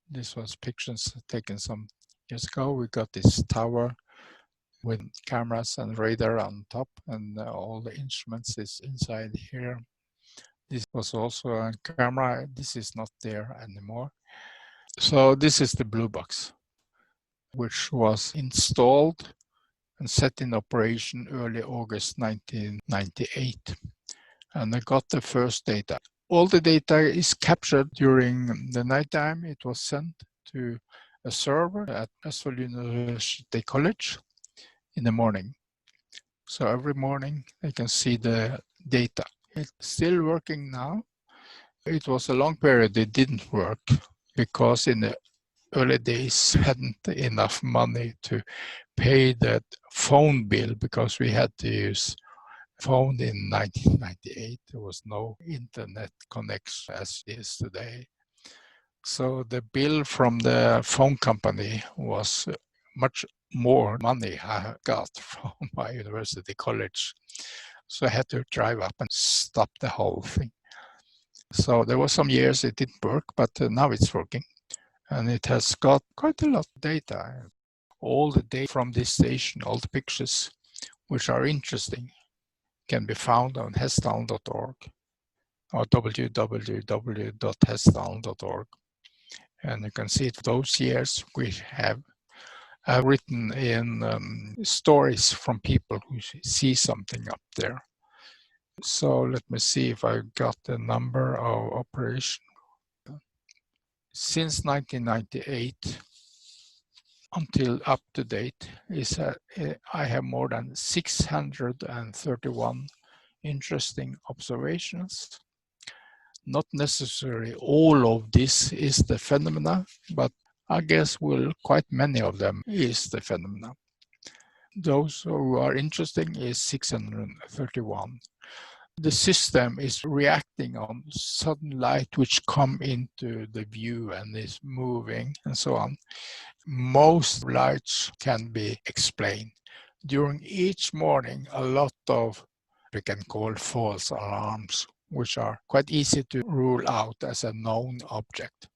This was pictures taken some years ago. We got this tower with cameras and radar on top, and all the instruments is inside here. This was also a camera. This is not there anymore. So this is the blue box, which was installed and set in operation early August 1998. And I got the first data. All the data is captured during the nighttime. It was sent to a server at Hessdalen University College in the morning. So every morning they can see the data. It's still working now. It was a long period it didn't work because in the early days hadn't enough money to pay that phone bill, because we had to use phone in 1998. There was no internet connection as it is today. So the bill from the phone company was much more money I got from my university college. So I had to drive up and stop the whole thing. So there were some years it didn't work, but now it's working. And it has got quite a lot of data. All the data from this station, all the pictures which are interesting, can be found on hessdalen.org or www.hessdalen.org. And you can see it those years we have written in stories from people who see something up there. So let me see if I got the number of operation. Since 1998 until up to date is I have more than 631 interesting observations. Not necessarily all of this is the phenomena, but I guess quite many of them is the phenomena. Those who are interesting is 631. The system is reacting on sudden light which come into the view and is moving and so on. Most lights can be explained. During each morning, a lot of we can call false alarms, which are quite easy to rule out as a known object.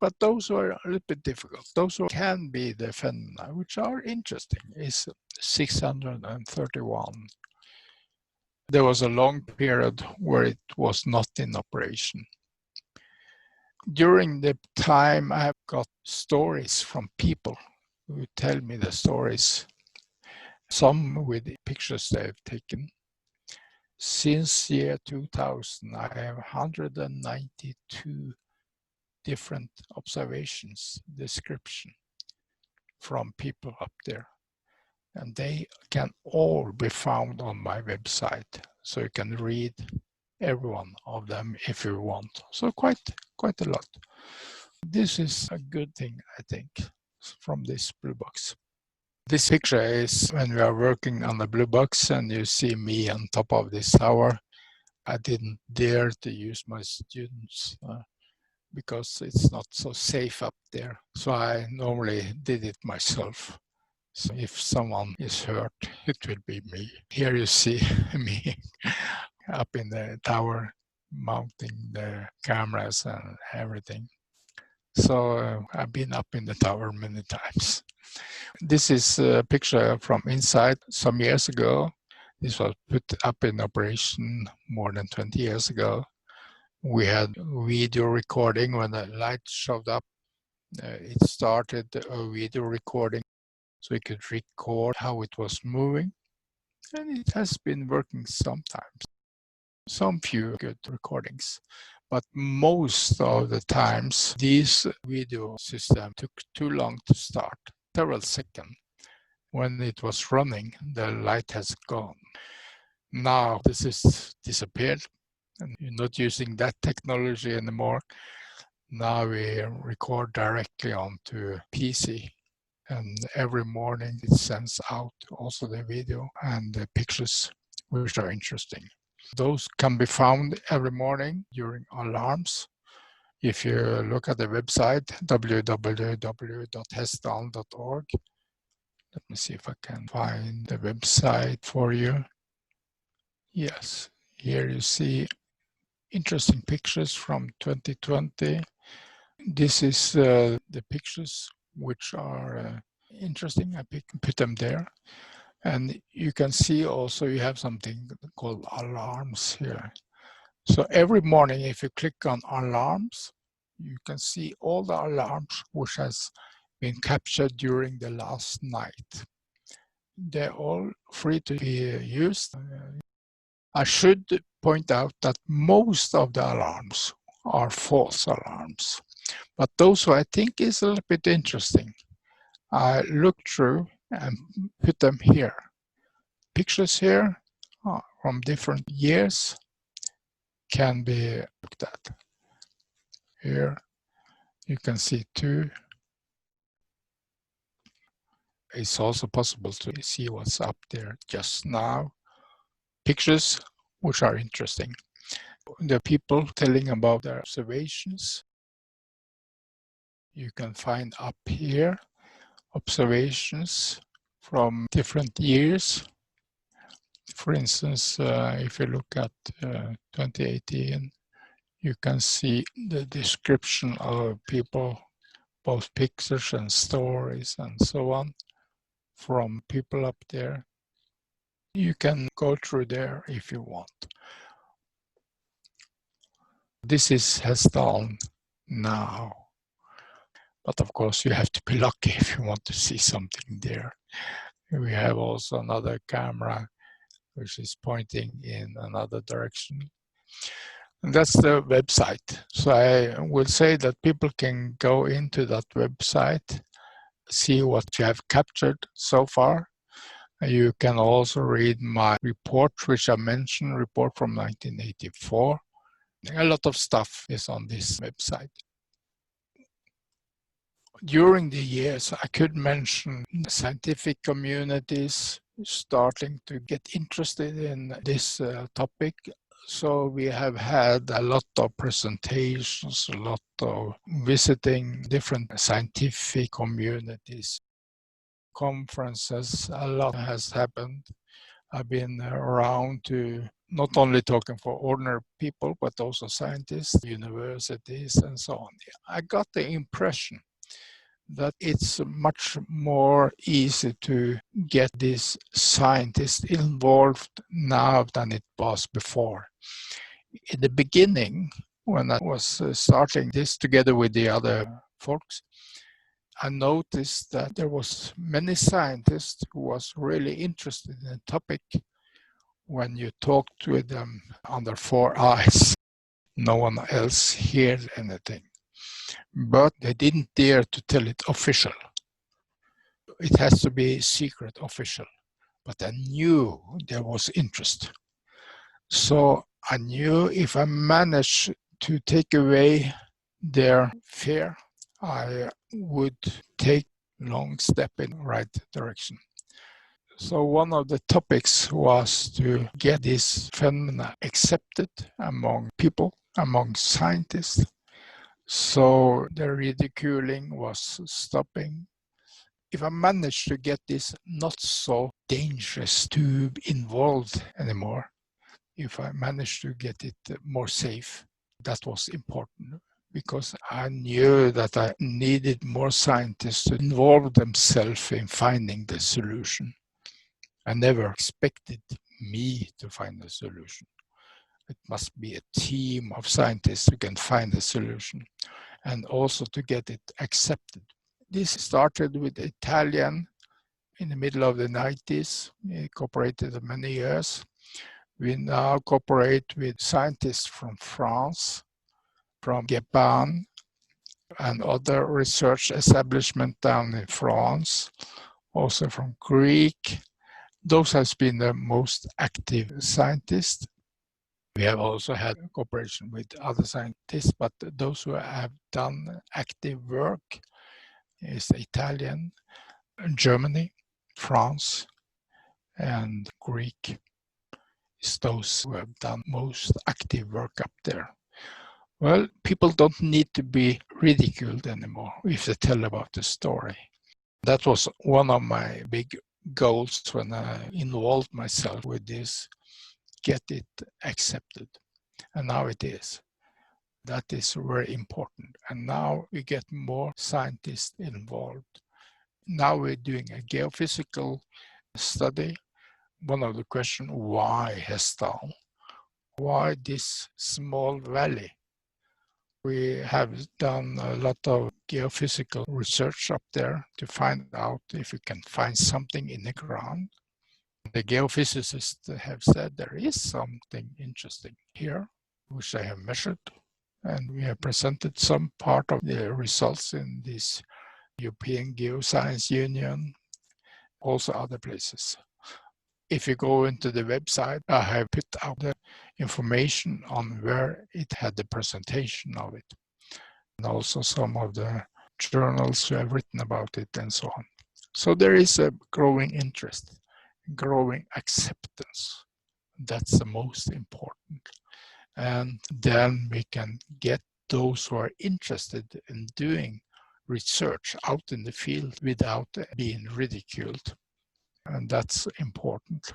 But those are a little bit difficult. Those who can be the phenomena, which are interesting, is 631. There was a long period where it was not in operation. During the time, I have got stories from people who tell me the stories, some with the pictures they've taken. Since year 2000, I have 192 different observations, description from people up there. And they can all be found on my website. So you can read every one of them if you want. So quite a lot. This is a good thing, I think, from this blue box. This picture is when we are working on the blue box and you see me on top of this tower. I didn't dare to use my students because it's not so safe up there. So I normally did it myself. So if someone is hurt, it will be me. Here you see me up in the tower, mounting the cameras and everything. So I've been up in the tower many times. This is a picture from inside some years ago. This was put up in operation more than 20 years ago. We had video recording when the light showed up. It started a video recording so we could record how it was moving. And it has been working sometimes. Some few good recordings. But most of the times, this video system took too long to start, several seconds. When it was running, the light has gone. Now this is disappeared, and you're not using that technology anymore. Now we record directly onto PC, and every morning it sends out also the video and the pictures which are interesting. Those can be found every morning during alarms. If you look at the website, www.hessdalen.org. Let me see if I can find the website for you. Yes, here you see interesting pictures from 2020. This is the pictures which are interesting. I put them there. And you can see also you have something called alarms here. So every morning, if you click on alarms, you can see all the alarms which has been captured during the last night. They're all free to be used. I should point out that most of the alarms are false alarms, but those who I think is a little bit interesting, I looked through and put them here. Pictures here from different years can be looked at. Here you can see two. It's also possible to see what's up there just now. Pictures which are interesting. The people telling about their observations. You can find up here observations from different years. For instance, if you look at 2018, you can see the description of people, both pictures and stories and so on, from people up there. You can go through there if you want. This is Hessdalen now. But of course, you have to be lucky if you want to see something there. We have also another camera which is pointing in another direction. And that's the website. So I will say that people can go into that website, see what you have captured so far. You can also read my report, which I mentioned, report from 1984. A lot of stuff is on this website. During the years, I could mention scientific communities starting to get interested in this topic. So we have had a lot of presentations, a lot of visiting different scientific communities, conferences, a lot has happened. I've been around to not only talking for ordinary people, but also scientists, universities, and so on. I got the impression that it's much more easy to get these scientists involved now than it was before. In the beginning, when I was starting this together with the other folks, I noticed that there was many scientists who was really interested in the topic. When you talked with them under four eyes, no one else heard anything. But they didn't dare to tell it official. It has to be secret official. But I knew there was interest. So I knew if I managed to take away their fear, I would take a long step in the right direction. So one of the topics was to get this phenomena accepted among people, among scientists. So the ridiculing was stopping. If I managed to get this not so dangerous to be involved anymore, if I managed to get it more safe, that was important because I knew that I needed more scientists to involve themselves in finding the solution. I never expected me to find a solution. It must be a team of scientists who can find a solution and also to get it accepted. This started with Italian in the middle of the 90s. We cooperated many years. We now cooperate with scientists from France, from Japan, and other research establishments down in France, also from Greek. Those has been the most active scientists. We have also had cooperation with other scientists, but those who have done active work is Italian, Germany, France, and Greek. It's those who have done most active work up there. Well, people don't need to be ridiculed anymore if they tell about the story. That was one of my big goals when I involved myself with this, get it accepted. And now it is. That is very important. And now we get more scientists involved. Now we're doing a geophysical study. One of the questions, why Hessdalen? Why this small valley? We have done a lot of geophysical research up there to find out if we can find something in the ground. The geophysicists have said there is something interesting here, which they have measured, and we have presented some part of the results in this European Geoscience Union, also other places. If you go into the website, I have put out the information on where it had the presentation of it, and also some of the journals who have written about it and so on. So there is a growing interest, growing acceptance. That's the most important. And then we can get those who are interested in doing research out in the field without being ridiculed. And that's important.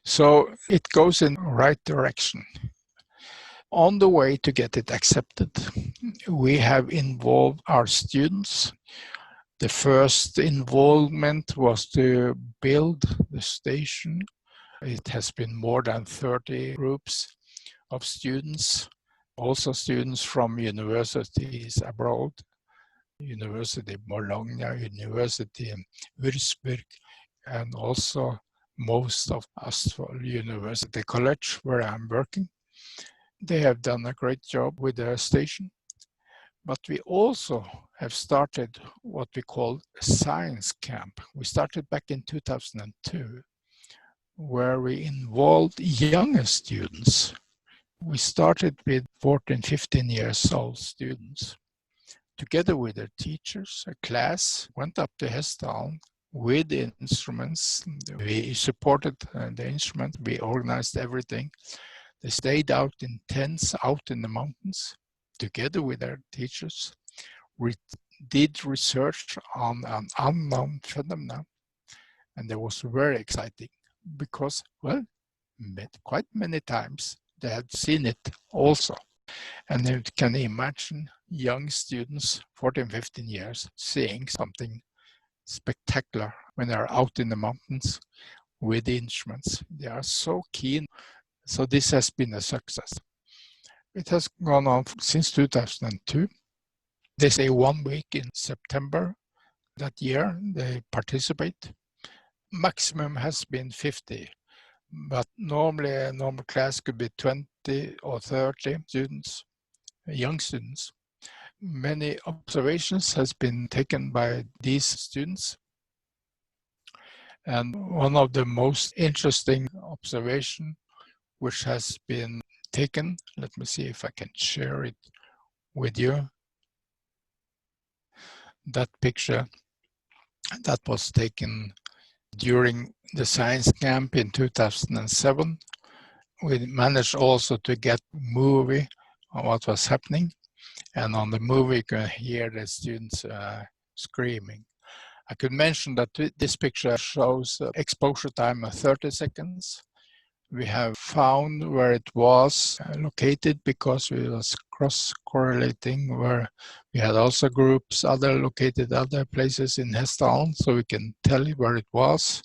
So it goes in the right direction. On the way to get it accepted, we have involved our students. The first involvement was to build the station. It has been more than 30 groups of students, also students from universities abroad, University of Bologna, University in Würzburg, and also most of Østfold University College, where I'm working. They have done a great job with their station. But we also have started what we call a science camp. We started back in 2002, where we involved younger students. We started with 14, 15 years old students. Together with their teachers, a class went up to Hessdalen with the instruments. We supported the instrument, we organized everything. They stayed out in tents out in the mountains together with their teachers. We did research on an unknown phenomenon, and it was very exciting because, well, quite many times they had seen it also. And you can imagine young students, 14, 15 years, seeing something spectacular when they're out in the mountains with the instruments. They are so keen. So this has been a success. It has gone on since 2002. They say 1 week in September that year they participate. Maximum has been 50, but normally a normal class could be 20 or 30 students, young students. Many observations has been taken by these students. And one of the most interesting observation which has been taken, let me see if I can share it with you. That picture that was taken during the science camp in 2007. We managed also to get a movie on what was happening. And on the movie, you can hear the students screaming. I could mention that this picture shows exposure time of 30 seconds. We have found where it was located because we was cross-correlating where we had also groups located other places in Hessdalen, so we can tell where it was.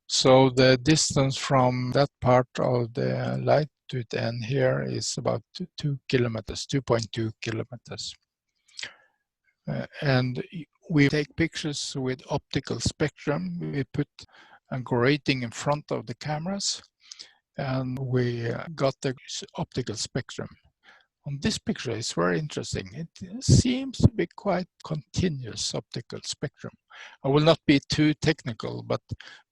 So the distance from that part of the light to the end here is about 2 kilometers, 2.2 kilometers. And we take pictures with optical spectrum. We put a grating in front of the cameras, and we got the optical spectrum. On this picture, it's very interesting. It seems to be quite continuous optical spectrum. I will not be too technical, but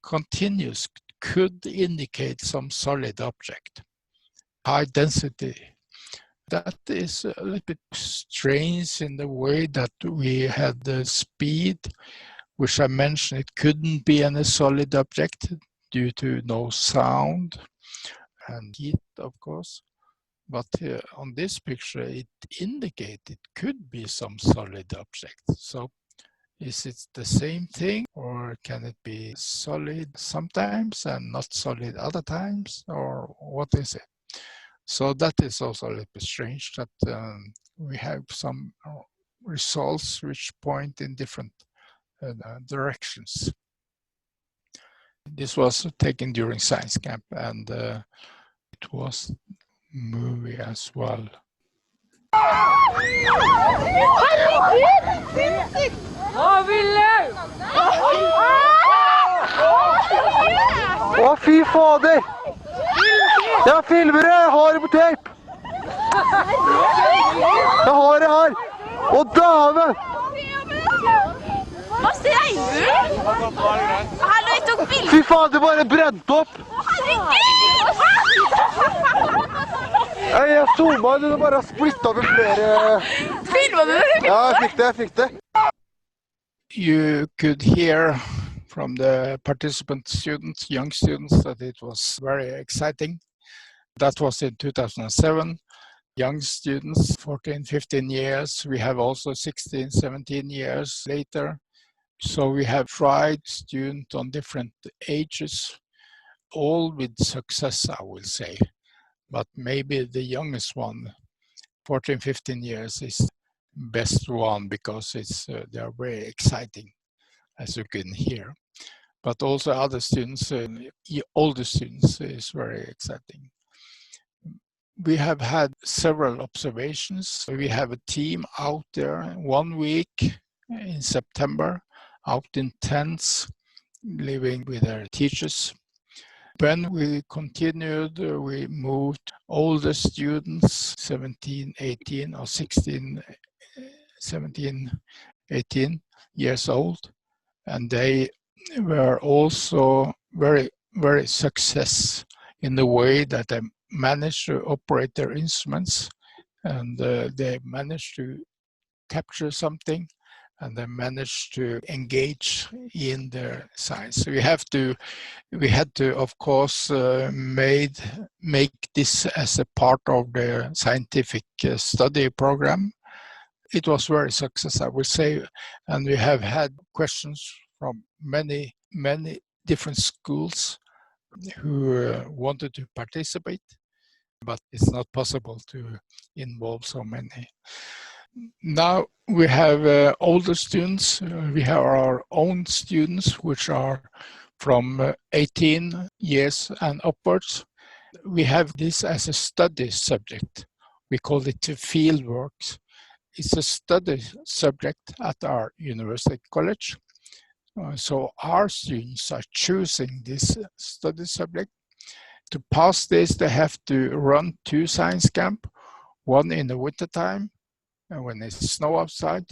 continuous could indicate some solid object. High density. That is a little bit strange in the way that we had the speed, which I mentioned. It couldn't be any solid object due to no sound and heat, of course. But on this picture, it indicates it could be some solid object. So is it the same thing, or can it be solid sometimes and not solid other times, or what is it? So that is also a little bit strange that we have some results which point in different directions. This was taken during science camp, and it was movie as well. Å, fy fader! Jeg filmer det! Jeg har det på tape! Jeg har det her! Å, dæven! Hva ser regnbuen? Hallo, jeg tok bilder! Fy faen, det bare brent opp! Jeg zoomet, det bare splittet over flere... Filmet du det? Ja, jeg fikk det. You could hear from the participant students, young students, that it was very exciting. That was in 2007. Young students, 14, 15 years. We have also 16, 17 years later. So we have tried students on different ages, all with success, I will say. But maybe the youngest one, 14, 15 years, is best one because they are very exciting, as you can hear. But also other students, older students, is very exciting. We have had several observations. We have a team out there 1 week in September, out in tents, living with their teachers. When we continued, we moved older students, 17, 18 or 16, 17, 18 years old, and they were also very, very successful in the way that they managed to operate their instruments, and they managed to capture something, and they managed to engage in their science. So we had to, of course, make this as a part of the scientific study program. It was very successful, I would say, and we have had questions from many different schools who wanted to participate, but it's not possible to involve so many. Now we have older students. We have our own students, which are from 18 years and upwards. We have this as a study subject. We call it fieldworks. It's a study subject at our university college. So our students are choosing this study subject. To pass this, they have to run 2 science camp, one in the winter time, when it's snow outside,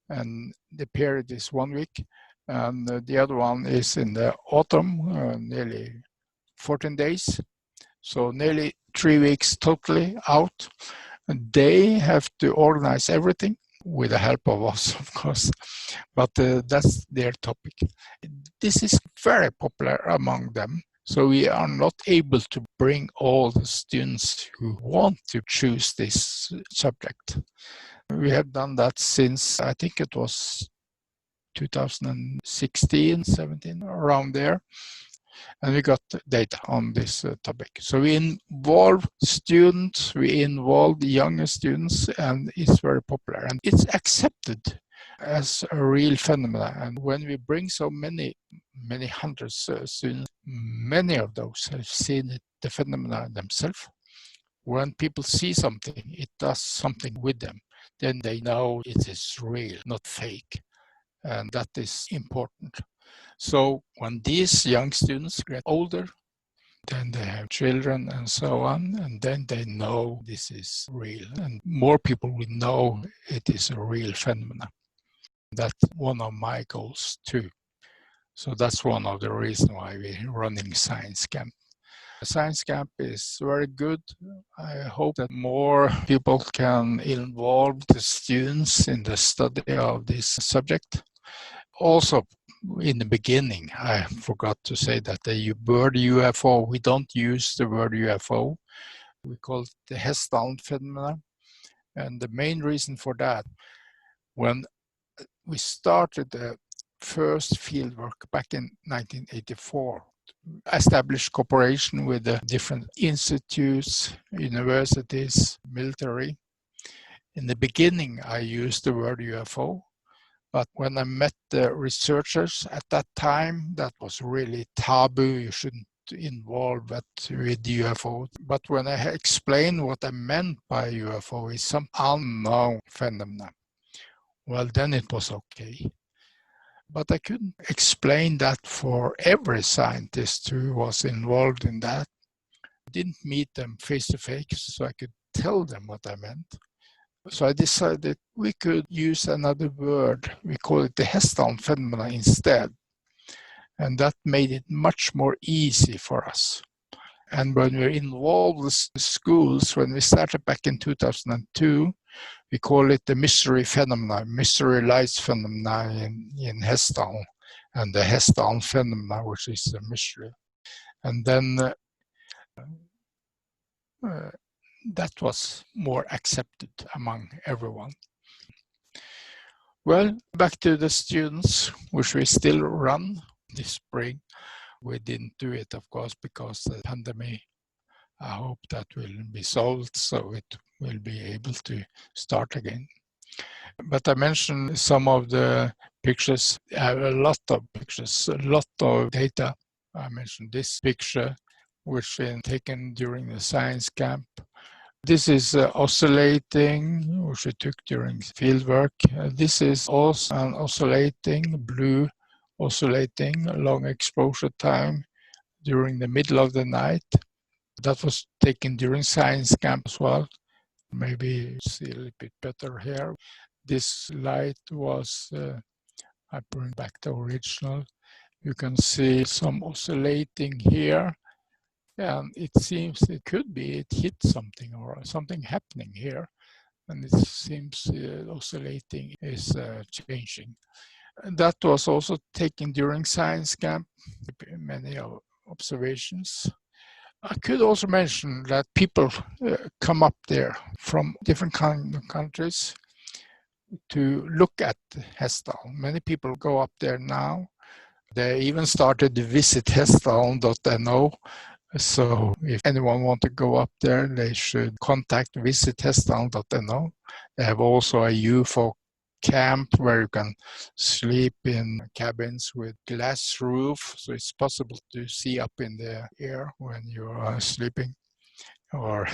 and the period is 1 week, and the other one is in the autumn, nearly 14 days, so nearly 3 weeks totally out. And they have to organize everything with the help of us, of course, but that's their topic. This is very popular among them. So we are not able to bring all the students who want to choose this subject. We have done that since, I think it was 2016, 17, around there. And we got data on this topic. So we involve students, we involve the younger students, and it's very popular. And it's accepted as a real phenomenon. And when we bring so many hundreds of students, many of those have seen the phenomenon themselves. When people see something, it does something with them. Then they know it is real, not fake. And that is important. So when these young students get older, then they have children and so on, and then they know this is real. And more people will know it is a real phenomenon. That's one of my goals too. So that's one of the reasons why we're running Science Camp. Science Camp is very good. I hope that more people can involve the students in the study of this subject. Also, in the beginning, I forgot to say that the word UFO, we don't use the word UFO. We call it the Hessdalen phenomenon. And the main reason for that, when we started the first fieldwork back in 1984, established cooperation with the different institutes, universities, military. In the beginning, I used the word UFO, But when I met the researchers at that time, that was really taboo. You shouldn't involve that with UFO. But when I explained what I meant by UFO is some unknown phenomena, well, then it was okay. But I couldn't explain that for every scientist who was involved in that. I didn't meet them face to face, so I could tell them what I meant. So I decided we could use another word. We call it the Hessdalen phenomena instead. And that made it much more easy for us. And when we're involved with the schools, when we started back in 2002, we call it the mystery phenomena, mystery lights phenomena in Hessdalen, and the Hessdalen phenomena, which is the mystery. And then that was more accepted among everyone. Well, back to the students, which we still run this spring. We didn't do it, of course, because the pandemic. I hope that will be solved, so it will be able to start again. But I mentioned some of the pictures. I have a lot of pictures, a lot of data. I mentioned this picture, which was taken during the science camp. This is oscillating, which we took during fieldwork. This is also an oscillating, blue oscillating, long exposure time during the middle of the night. That was taken during science camp as well. Maybe you see a little bit better here. This light was, I bring back the original. You can see some oscillating here. And it seems it could be it hit something or something happening here. And it seems oscillating is changing. And that was also taken during science camp, many observations. I could also mention that people come up there from different kind of countries to look at Hessdalen. Many people go up there now. They even started to visit hessdalen.no. So if anyone wants to go up there, they should contact visithessdalen.no. They have also a UFO camp where you can sleep in cabins with glass roof, so it's possible to see up in the air when you are sleeping or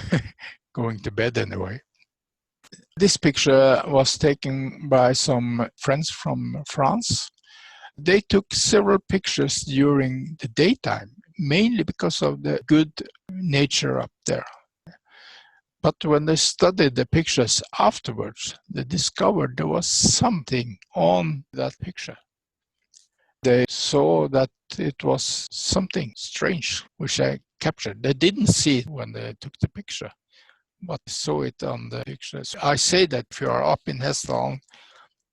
going to bed anyway. This picture was taken by some friends from France. They took several pictures during the daytime, mainly because of the good nature up there. But when they studied the pictures afterwards, they discovered there was something on that picture. They saw that it was something strange, which I captured. They didn't see it when they took the picture, but saw it on the pictures. I say that if you are up in Hessdalen,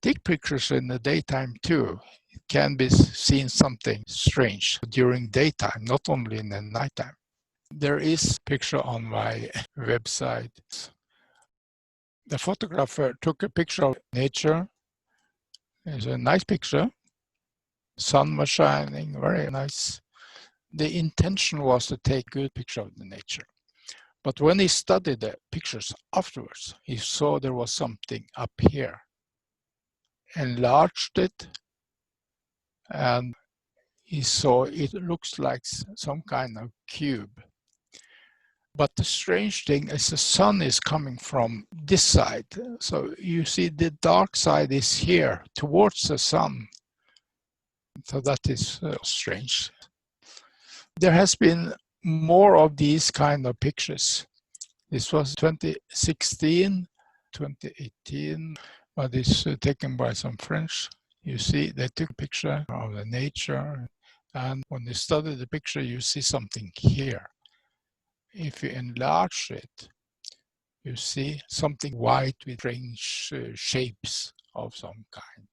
take pictures in the daytime too. It can be seen something strange during daytime, not only in the nighttime. There is a picture on my website. The photographer took a picture of nature. It's a nice picture. Sun was shining, very nice. The intention was to take a good picture of the nature. But when he studied the pictures afterwards, he saw there was something up here. Enlarged it, and he saw it looks like some kind of cube. But the strange thing is the sun is coming from this side. So you see the dark side is here towards the sun. So that is strange. There has been more of these kind of pictures. This was 2016, 2018, but it's taken by some French. You see, they took a picture of the nature, and when you study the picture, you see something here. If you enlarge it, you see something white with strange shapes of some kind.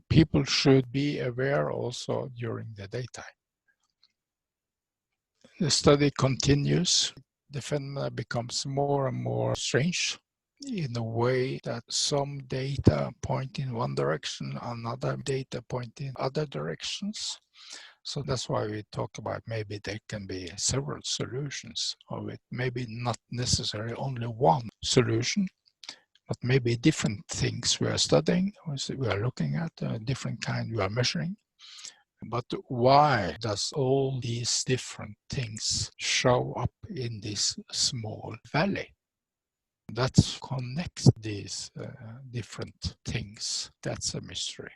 People should be aware also during the daytime. The study continues. The phenomena becomes more and more strange in a way that some data point in one direction, another data point in other directions. So that's why we talk about maybe there can be several solutions of it, maybe not necessarily only one solution. but maybe different things we are studying, we are looking at, different kind we are measuring. But why does all these different things show up in this small valley? That connects these different things. That's a mystery.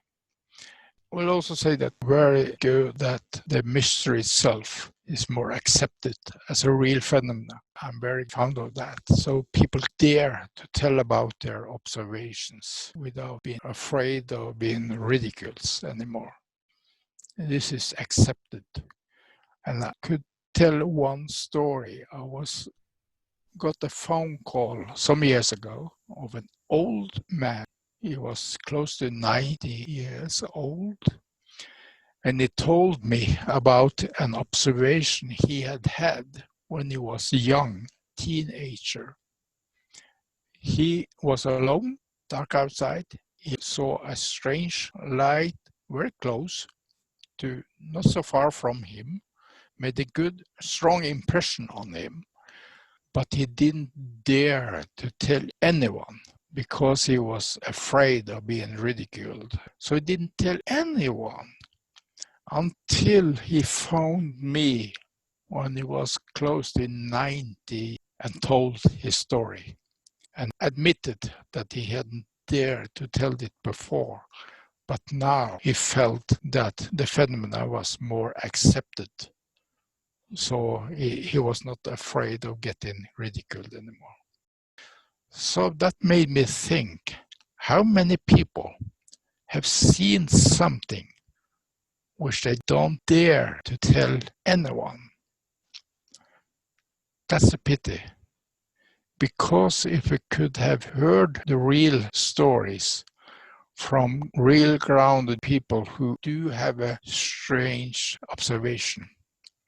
We'll also say that very good that the mystery itself is more accepted as a real phenomenon. I'm very fond of that. So people dare to tell about their observations without being afraid of being ridiculed anymore. This is accepted. And I could tell one story. I got a phone call some years ago of an old man. He was close to 90 years old. And he told me about an observation he had had when he was a young teenager. He was alone, dark outside. He saw a strange light very close to, not so far from him, made a good, strong impression on him. But he didn't dare to tell anyone because he was afraid of being ridiculed. So he didn't tell anyone until he found me when he was close to 90 and told his story and admitted that he hadn't dared to tell it before. But now he felt that the phenomena was more accepted. So he was not afraid of getting ridiculed anymore. So that made me think, how many people have seen something which they don't dare to tell anyone? That's a pity. Because if we could have heard the real stories from real grounded people who do have a strange observation,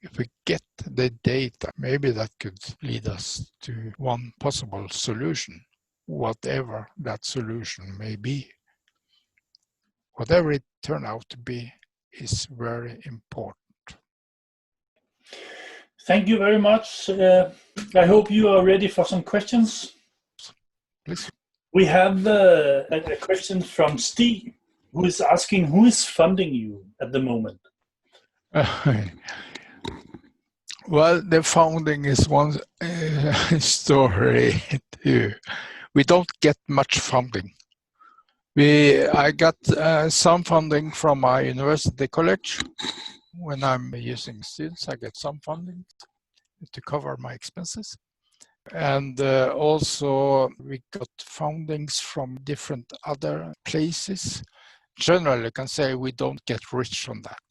if we get the data, maybe that could lead us to one possible solution, whatever that solution may be. Whatever it turned out to be is very important. Thank you very much. I hope you are ready for some questions. Please. We have a question from Steve, who is asking, who is funding you at the moment? Well, the funding is one story too. We don't get much funding. I got some funding from my university college. When I'm using students, I get some funding to cover my expenses. And also we got fundings from different other places. Generally, I can say we don't get rich on that.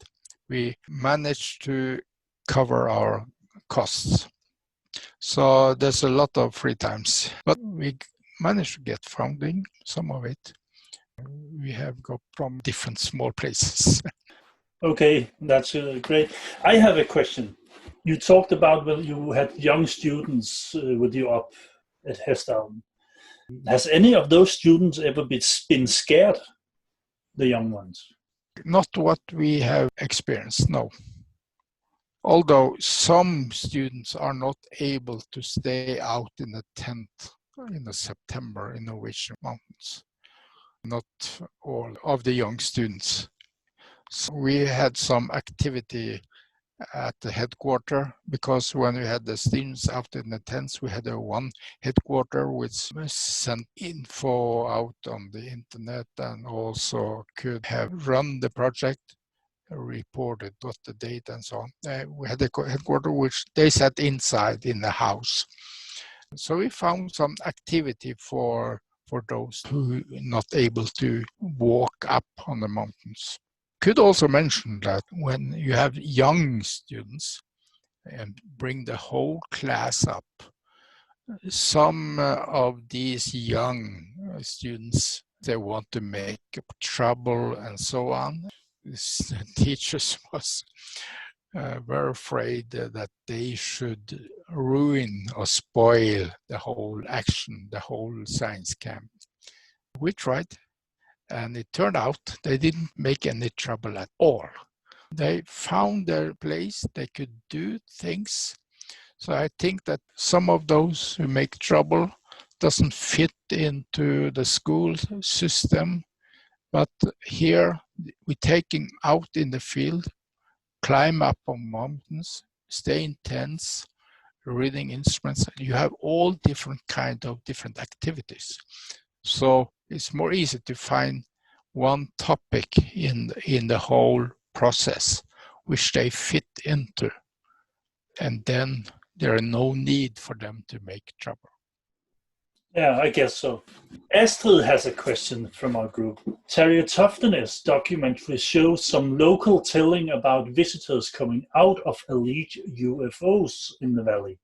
We manage to cover our costs. So there's a lot of free times, but we managed to get funding, some of it. We have got from different small places. Okay, that's great. I have a question. You talked about when you had young students with you up at Hessdalen. Has any of those students ever been scared, the young ones? Not what we have experienced, no. Although some students are not able to stay out in a tent in September in Norwegian mountains. Not all of the young students. So we had some activity at the headquarters, because when we had the students out in the tents, we had one headquarter which sent info out on the internet and also could have run the project, reported what the data and so on. We had a headquarter which they sat inside in the house. So we found some activity for those who are not able to walk up on the mountains. Could also mention that when you have young students and bring the whole class up, some of these young students, they want to make trouble and so on. The teachers was very afraid that they should ruin or spoil the whole action, the whole science camp. We tried. And it turned out they didn't make any trouble at all. They found their place, they could do things. So I think that some of those who make trouble, doesn't fit into the school system. But here, we're taking out in the field, climb up on mountains, stay in tents, reading instruments. You have all different kind of different activities. So it's more easy to find one topic in the whole process, which they fit into. And then there are no need for them to make trouble. Yeah, I guess so. Astrid has a question from our group. Terry Toftenes documentary shows some local telling about visitors coming out of alleged UFOs in the valley.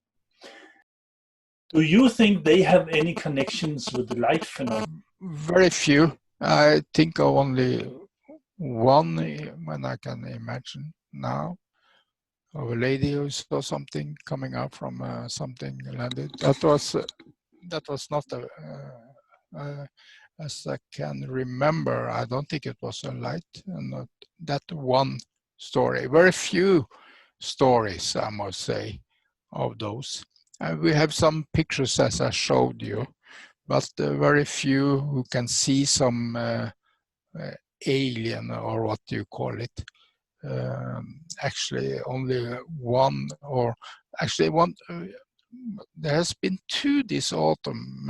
Do you think they have any connections with the light phenomenon? Very few. I think of only one when I can imagine now, of a lady who saw something coming out from something landed. That was not as I can remember. I don't think it was a light, and not that one story. Very few stories, I must say, of those. We have some pictures, as I showed you, but very few who can see some alien, or what do you call it. Actually, only one, or actually one. There has been two this autumn,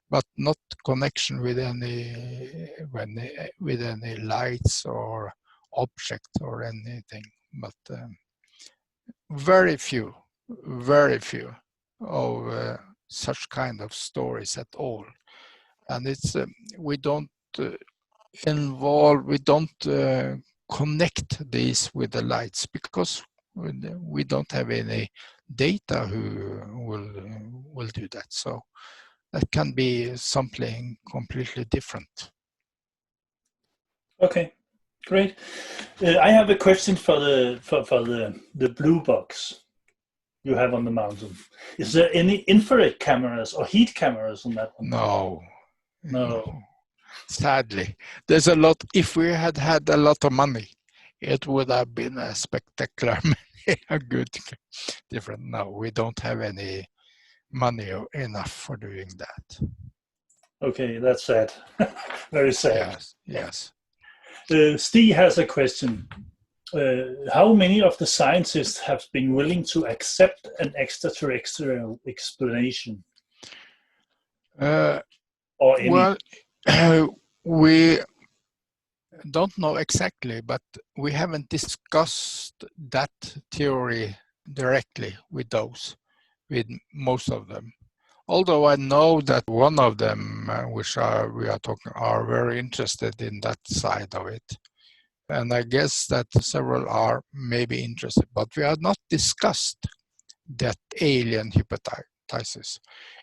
but not connection with any lights or object or anything. But very few of such kind of stories at all. And it's we don't connect these with the lights, because we don't have any data who will do that. So that can be something completely different. Okay, great. I have a question for the blue box you have on the mountain. Is there any infrared cameras or heat cameras on that one? No. Sadly, there's a lot. If we had had a lot of money, it would have been a spectacular, a good, different. No, we don't have any money enough for doing that. Okay, that's sad. Very sad. Yes. Stig has a question. How many of the scientists have been willing to accept an extraterrestrial explanation? Or any? Well, we don't know exactly, but we haven't discussed that theory directly with most of them. Although I know that one of them, which we are talking, are very interested in that side of it. And I guess that several are maybe interested, but we have not discussed that alien hypothesis.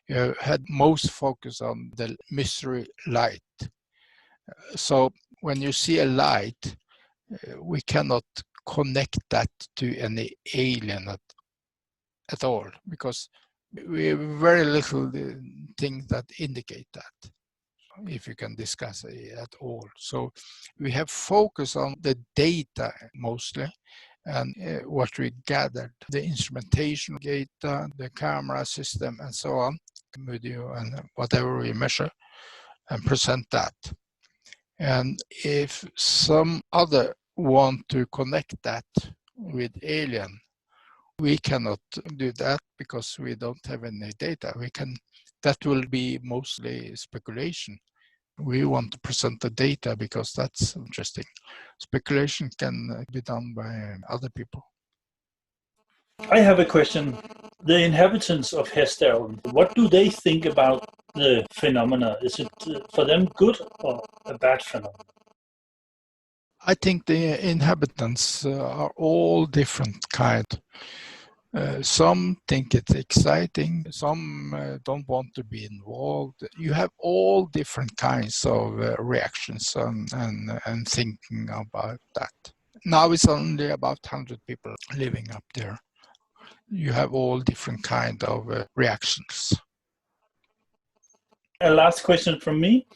You had most focus on the mystery light. So when you see a light, we cannot connect that to any alien at all, because we have very little things that indicate that, if you can discuss it at all. So we have focused on the data mostly, and what we gathered, the instrumentation data, the camera system, and so on, video and whatever we measure, and present that. And if some other want to connect that with alien, we cannot do that because we don't have any data. That will be mostly speculation. We want to present the data because that's interesting. Speculation can be done by other people. I have a question. The inhabitants of Hessdalen, what do they think about the phenomena? Is it for them good or a bad phenomenon? I think the inhabitants are all different kind. Some think it's exciting, some don't want to be involved. You have all different kinds of reactions and thinking about that. Now it's only about 100 people living up there. You have all different kind of reactions. A last question from me.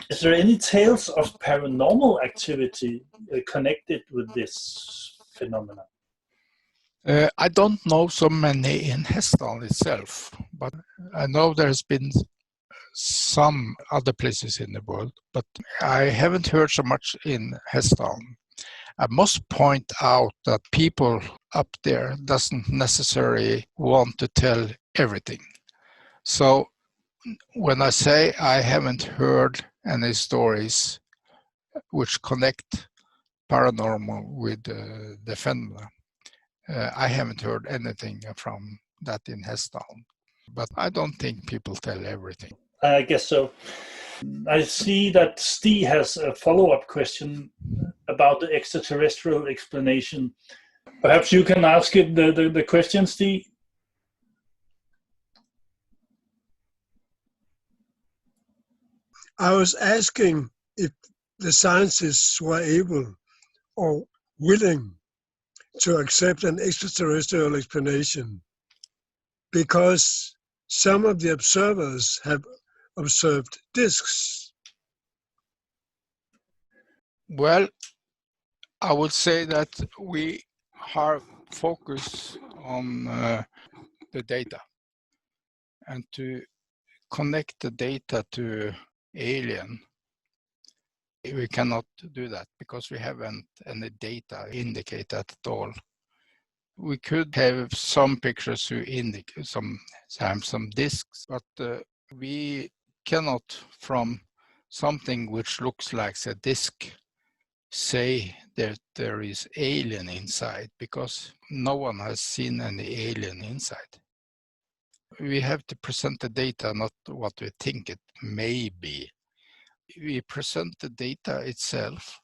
Is there any tales of paranormal activity connected with this phenomenon? I don't know so many in Hessdalen itself, but I know there's been some other places in the world, but I haven't heard so much in Hessdalen. I must point out that people up there doesn't necessarily want to tell everything. So when I say I haven't heard any stories which connect paranormal with the phenomena, I haven't heard anything from that in Hessdalen. But I don't think people tell everything. I guess so. I see that Stig has a follow-up question about the extraterrestrial explanation. Perhaps you can ask it the question, Stig. I was asking if the scientists were able or willing to accept an extraterrestrial explanation, because some of the observers have observed discs. Well, I would say that we have focus on the data, and to connect the data to alien. We cannot do that because we haven't any data indicate that at all. We could have some pictures who indicate some discs, but we cannot, from something which looks like a disc, say that there is alien inside, because no one has seen any alien inside. We have to present the data, not what we think it may be. We present the data itself,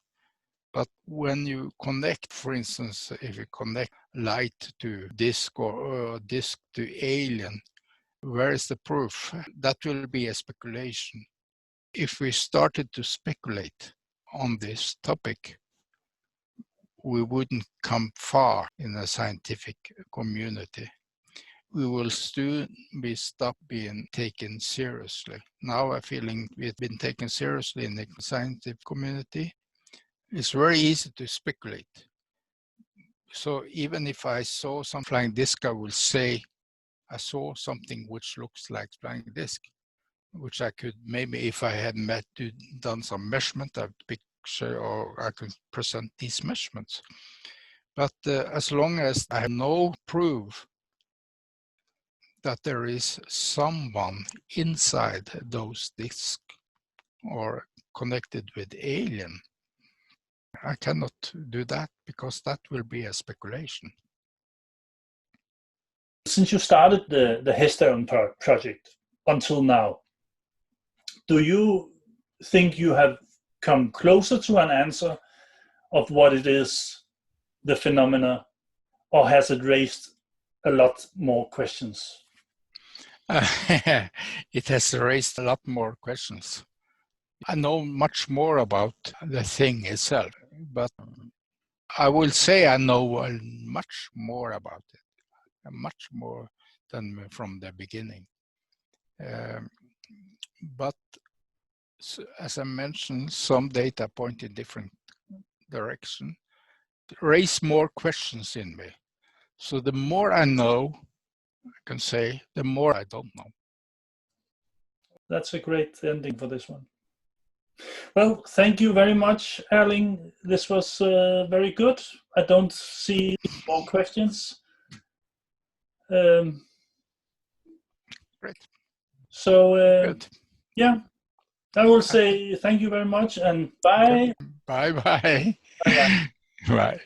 but when you connect, for instance, if you connect light to disk or disk to alien, where is the proof? That will be a speculation. If we started to speculate on this topic, we wouldn't come far in the scientific community. We will soon be stopped being taken seriously. Now I'm feeling we've been taken seriously in the scientific community. It's very easy to speculate. So even if I saw some flying disc, I will say I saw something which looks like flying disc, which I could maybe, if I had done some measurement, a picture, or I could present these measurements. But as long as I have no proof that there is someone inside those discs or connected with alien, I cannot do that, because that will be a speculation. Since you started the Hessdalen project until now, do you think you have come closer to an answer of what it is, the phenomena, or has it raised a lot more questions? It has raised a lot more questions. I know much more about the thing itself, but I will say I know much more about it, much more than from the beginning. But as I mentioned, some data point in different direction, raise more questions in me. So the more I know, I can say, the more I don't know. That's a great ending for this one. Well, thank you very much, Erling. This was very good. I don't see more questions. Great. So, Good. yeah, I will say thank you very much and bye. Bye-bye. Bye-bye. Bye.